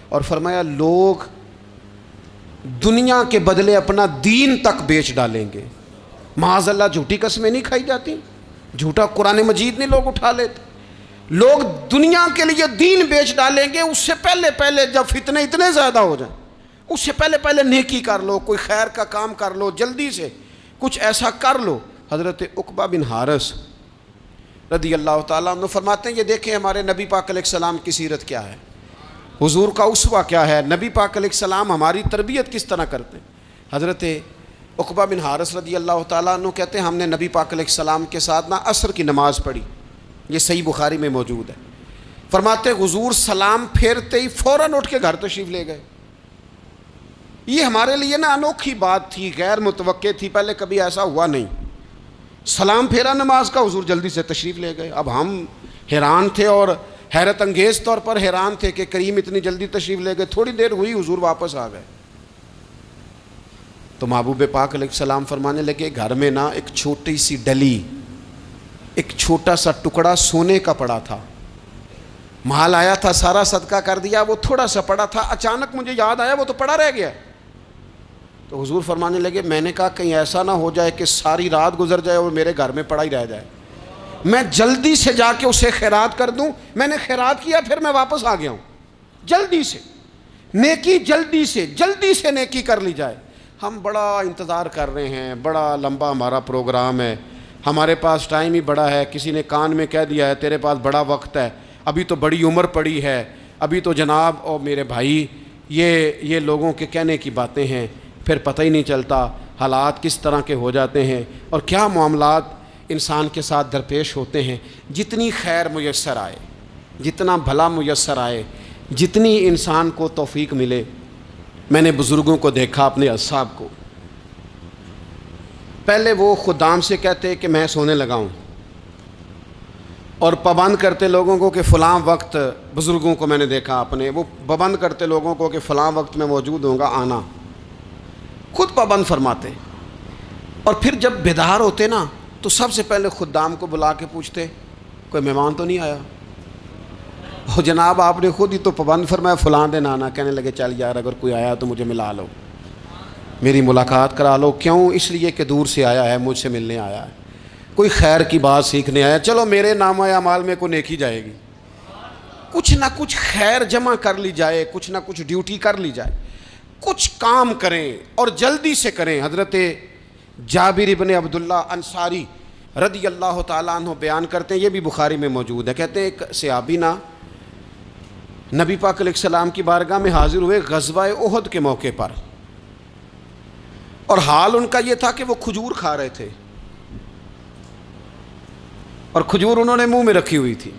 اور فرمایا لوگ دنیا کے بدلے اپنا دین تک بیچ ڈالیں گے. معاذ اللہ جھوٹی قسمیں نہیں کھائی جاتی, جھوٹا قرآن مجید نہیں لوگ اٹھا لیتے. لوگ دنیا کے لیے دین بیچ ڈالیں گے. اس سے پہلے پہلے جب فتنے اتنے زیادہ ہو جائیں, اس سے پہلے پہلے نیکی کر لو, کوئی خیر کا کام کر لو, جلدی سے کچھ ایسا کر لو. حضرت عقبہ بن حارث رضی اللہ تعالیٰ عنہ فرماتے ہیں یہ دیکھیں ہمارے نبی پاک علیہ السلام کی سیرت کیا ہے, حضور کا اسوہ کیا ہے, نبی پاک علیہ السلام ہماری تربیت کس طرح کرتے ہیں. حضرت عقبہ بن حارث رضی اللہ تعالیٰ عنہ کہتے ہیں ہم نے نبی پاک علیہ السلام کے ساتھ نہ عصر کی نماز پڑھی، یہ صحیح بخاری میں موجود ہے، فرماتے حضور سلام پھیرتے ہی فوراً اٹھ کے گھر تشریف لے گئے۔ یہ ہمارے لیے نا انوکھی بات تھی، غیر متوقع تھی، پہلے کبھی ایسا ہوا نہیں۔ سلام پھیرا نماز کا، حضور جلدی سے تشریف لے گئے۔ اب ہم حیران تھے اور حیرت انگیز طور پر حیران تھے کہ کریم اتنی جلدی تشریف لے گئے، تھوڑی دیر ہوئی حضور واپس آ گئے۔ تو محبوب پاک علیہ السلام فرمانے لگے گھر میں نا ایک چھوٹی سی ڈلی، ایک چھوٹا سا ٹکڑا سونے کا پڑا تھا، مال آیا تھا سارا صدقہ کر دیا، وہ تھوڑا سا پڑا تھا، اچانک مجھے یاد آیا وہ تو پڑا رہ گیا۔ تو حضور فرمانے لگے میں نے کہا کہیں ایسا نہ ہو جائے کہ ساری رات گزر جائے اور میرے گھر میں پڑا ہی رہ جائے، میں جلدی سے جا کے اسے خیرات کر دوں۔ میں نے خیرات کیا پھر میں واپس آ گیا ہوں، جلدی سے نیکی، جلدی سے نیکی کر لی جائے۔ ہم بڑا انتظار کر رہے ہیں، بڑا لمبا ہمارا پروگرام ہے، ہمارے پاس ٹائم ہی بڑا ہے، کسی نے کان میں کہہ دیا ہے تیرے پاس بڑا وقت ہے، ابھی تو بڑی عمر پڑی ہے، ابھی تو جناب اور میرے بھائی یہ لوگوں کے کہنے کی باتیں ہیں، پھر پتہ ہی نہیں چلتا حالات کس طرح کے ہو جاتے ہیں اور کیا معاملات انسان کے ساتھ درپیش ہوتے ہیں۔ جتنی خیر میسر آئے، جتنا بھلا میسر آئے، جتنی انسان کو توفیق ملے۔ میں نے بزرگوں کو دیکھا، اپنے اصحاب کو، پہلے وہ خدام سے کہتے کہ میں سونے لگا ہوں اور پابند کرتے لوگوں کو کہ فلاں وقت، بزرگوں کو میں نے دیکھا اپنے، وہ پابند کرتے لوگوں کو کہ فلاں وقت میں موجود ہوں گا آنا، خود پابند فرماتے، اور پھر جب بیدار ہوتے نا تو سب سے پہلے خدام کو بلا کے پوچھتے کوئی مہمان تو نہیں آیا؟ وہ جناب آپ نے خود ہی تو پابند فرمایا فلاں دن آنا۔ کہنے لگے چل یار اگر کوئی آیا تو مجھے ملا لو، میری ملاقات کرا لو۔ کیوں؟ اس لیے کہ دور سے آیا ہے، مجھ سے ملنے آیا ہے، کوئی خیر کی بات سیکھنے آیا، چلو میرے نامہ اعمال میں کوئی نیکی جائے گی، کچھ نہ کچھ خیر جمع کر لی جائے، کچھ نہ کچھ ڈیوٹی کر لی جائے، کچھ کام کریں اور جلدی سے کریں۔ حضرت جابر ابن عبداللہ انصاری رضی اللہ تعالیٰ عنہ بیان کرتے ہیں، یہ بھی بخاری میں موجود ہے، کہتے ہیں ایک صحابی نا نبی پاک علیہ السلام کی بارگاہ میں حاضر ہوئے غزوہ احد کے موقع پر، اور حال ان کا یہ تھا کہ وہ کھجور کھا رہے تھے اور کھجور انہوں نے منہ میں رکھی ہوئی تھی۔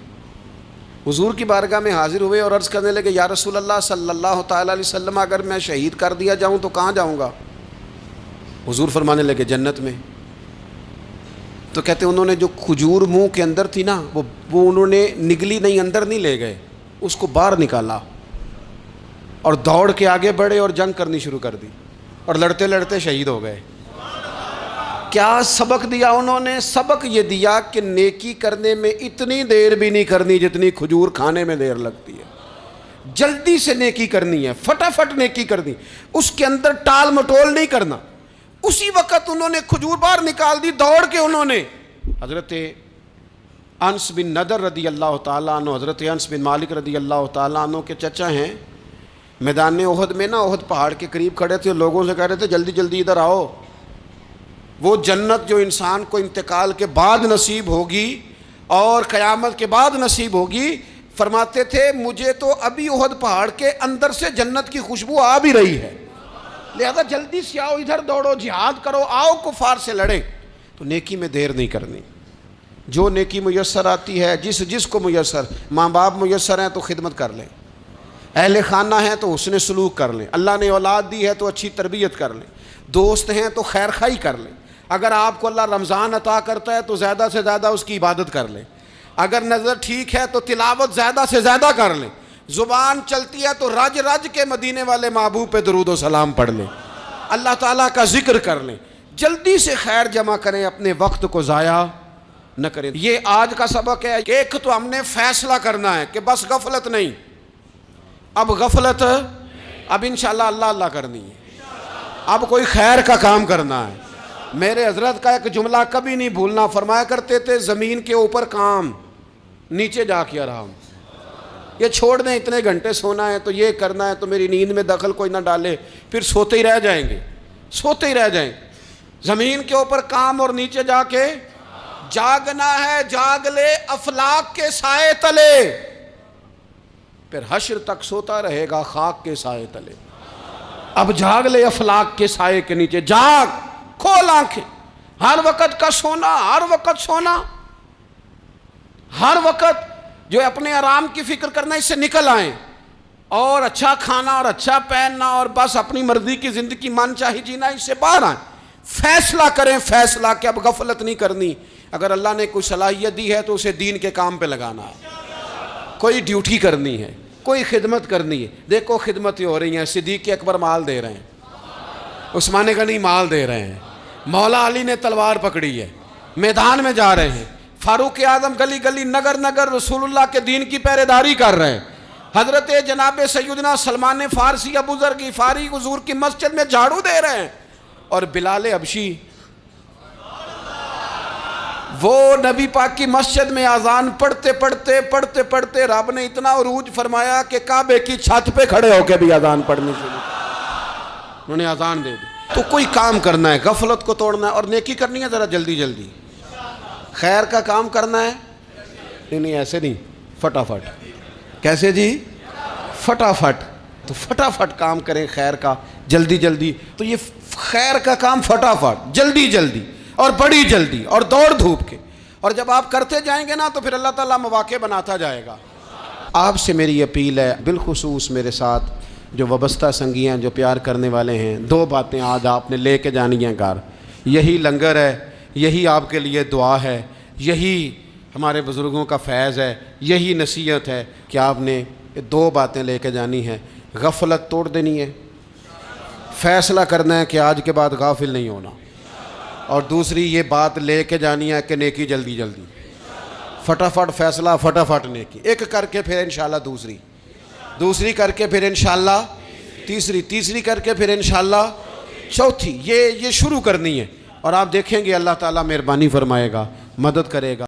حضور کی بارگاہ میں حاضر ہوئے اور عرض کرنے لگے یا رسول اللہ صلی اللہ تعالیٰ علیہ وسلم اگر میں شہید کر دیا جاؤں تو کہاں جاؤں گا؟ حضور فرمانے لگے جنت میں۔ تو کہتے انہوں نے جو کھجور منہ کے اندر تھی نا وہ انہوں نے نگلی نہیں، اندر نہیں لے گئے، اس کو باہر نکالا اور دوڑ کے آگے بڑھے اور جنگ کرنی شروع کر دی اور لڑتے لڑتے شہید ہو گئے۔ کیا سبق دیا انہوں نے؟ سبق یہ دیا کہ نیکی کرنے میں اتنی دیر بھی نہیں کرنی جتنی کھجور کھانے میں دیر لگتی ہے، جلدی سے نیکی کرنی ہے، فٹافٹ نیکی کرنی، اس کے اندر ٹال مٹول نہیں کرنا۔ اسی وقت انہوں نے کھجور باہر نکال دی، دوڑ کے انہوں نے حضرت انس بن نضر رضی اللہ تعالیٰ عنہ، حضرت انس بن مالک رضی اللہ تعالیٰ عنہ کے چچا ہیں، میدان احد میں نا احد پہاڑ کے قریب کھڑے تھے، لوگوں سے کہہ رہے تھے جلدی جلدی ادھر آؤ، وہ جنت جو انسان کو انتقال کے بعد نصیب ہوگی اور قیامت کے بعد نصیب ہوگی، فرماتے تھے مجھے تو ابھی احد پہاڑ کے اندر سے جنت کی خوشبو آ بھی رہی ہے، لہذا جلدی سے آؤ، ادھر دوڑو، جہاد کرو، آؤ کفار سے لڑیں۔ تو نیکی میں دیر نہیں کرنی، جو نیکی میسر آتی ہے، جس کو میسر، ماں باپ میسر ہیں تو خدمت کر لیں، اہل خانہ ہیں تو حسن سلوک کر لیں، اللہ نے اولاد دی ہے تو اچھی تربیت کر لیں، دوست ہیں تو خیر خواہی کر لیں، اگر آپ کو اللہ رمضان عطا کرتا ہے تو زیادہ سے زیادہ اس کی عبادت کر لیں، اگر نظر ٹھیک ہے تو تلاوت زیادہ سے زیادہ کر لیں، زبان چلتی ہے تو رج رج کے مدینے والے محبوب پہ درود و سلام پڑھ لیں، اللہ تعالیٰ کا ذکر کر لیں، جلدی سے خیر جمع کریں، اپنے وقت کو ضائع نہ کریں۔ یہ آج کا سبق ہے۔ ایک تو ہم نے فیصلہ کرنا ہے کہ بس غفلت نہیں، اب غفلت، اب انشاءاللہ اللہ اللہ کرنی ہے، اب کوئی خیر کا کام کرنا ہے۔ میرے حضرت کا ایک جملہ کبھی نہیں بھولنا، فرمایا کرتے تھے زمین کے اوپر کام، نیچے جا کے آرام۔ یہ چھوڑ دیں اتنے گھنٹے سونا ہے تو یہ کرنا ہے تو میری نیند میں دخل کوئی نہ ڈالے، پھر سوتے ہی رہ جائیں گے، سوتے ہی رہ جائیں گے۔ زمین کے اوپر کام اور نیچے جا کے جاگنا ہے، جاگ لے افلاک کے سائے تلے، پھر حشر تک سوتا رہے گا خاک کے سائے تلے۔ اب جاگ لے افلاک کے سائے کے نیچے، جاگ، گول آنکھیں، ہر وقت کا سونا، ہر وقت سونا، ہر وقت جو اپنے آرام کی فکر کرنا، اس سے نکل آئیں اور اچھا کھانا اور اچھا پہننا اور بس اپنی مرضی کی زندگی من چاہی جینا، اس سے باہر آئیں. فیصلہ کریں، فیصلہ کہ اب غفلت نہیں کرنی. اگر اللہ نے کوئی صلاحیت دی ہے تو اسے دین کے کام پہ لگانا ہے، کوئی ڈیوٹی کرنی ہے، کوئی خدمت کرنی ہے. دیکھو خدمتیں ہو رہی ہیں، صدیق اکبر مال دے رہے ہیں، عثمان غنی مال دے رہے ہیں، مولا علی نے تلوار پکڑی ہے، میدان میں جا رہے ہیں، فاروق اعظم گلی گلی نگر نگر رسول اللہ کے دین کی پہرے داری کر رہے ہیں، حضرت جناب سیدنا سلمان فارسی ابو ذر غفاری حضور کی مسجد میں جھاڑو دے رہے ہیں، اور بلال حبشی وہ نبی پاک کی مسجد میں اذان پڑھتے پڑھتے رب نے اتنا عروج فرمایا کہ کعبے کی چھت پہ کھڑے ہو کے بھی اذان پڑھنی شروع، انہوں نے اذان دے دی. تو کوئی کام کرنا ہے، غفلت کو توڑنا ہے اور نیکی کرنی ہے ذرا جلدی جلدی. خیر کا کام کرنا ہے، نہیں ایسے نہیں، فٹافٹ. کیسے جی؟ فٹافٹ. تو فٹافٹ کام کریں خیر کا، جلدی جلدی. تو یہ خیر کا کام فٹافٹ، جلدی جلدی اور بڑی جلدی اور دوڑ دھوپ کے. اور جب آپ کرتے جائیں گے نا تو پھر اللہ تعالیٰ مواقع بناتا جائے گا. آپ سے میری اپیل ہے، بالخصوص میرے ساتھ جو وابستہ سنگی ہیں، جو پیار کرنے والے ہیں، 2 باتیں آج آپ نے لے کے جانی ہیں گھر. یہی لنگر ہے، یہی آپ کے لیے دعا ہے، یہی ہمارے بزرگوں کا فیض ہے، یہی نصیحت ہے کہ آپ نے 2 باتیں لے کے جانی ہیں. غفلت توڑ دینی ہے، فیصلہ کرنا ہے کہ آج کے بعد غافل نہیں ہونا. اور دوسری یہ بات لے کے جانی ہے کہ نیکی جلدی جلدی، فٹافٹ فیصلہ، فٹافٹ نیکی. ایک کر کے پھر انشاءاللہ دوسری کر کے پھر انشاءاللہ تیسری کر کے پھر انشاءاللہ چوتھی. یہ شروع کرنی ہے اور آپ دیکھیں گے اللہ تعالیٰ مہربانی فرمائے گا، مدد کرے گا.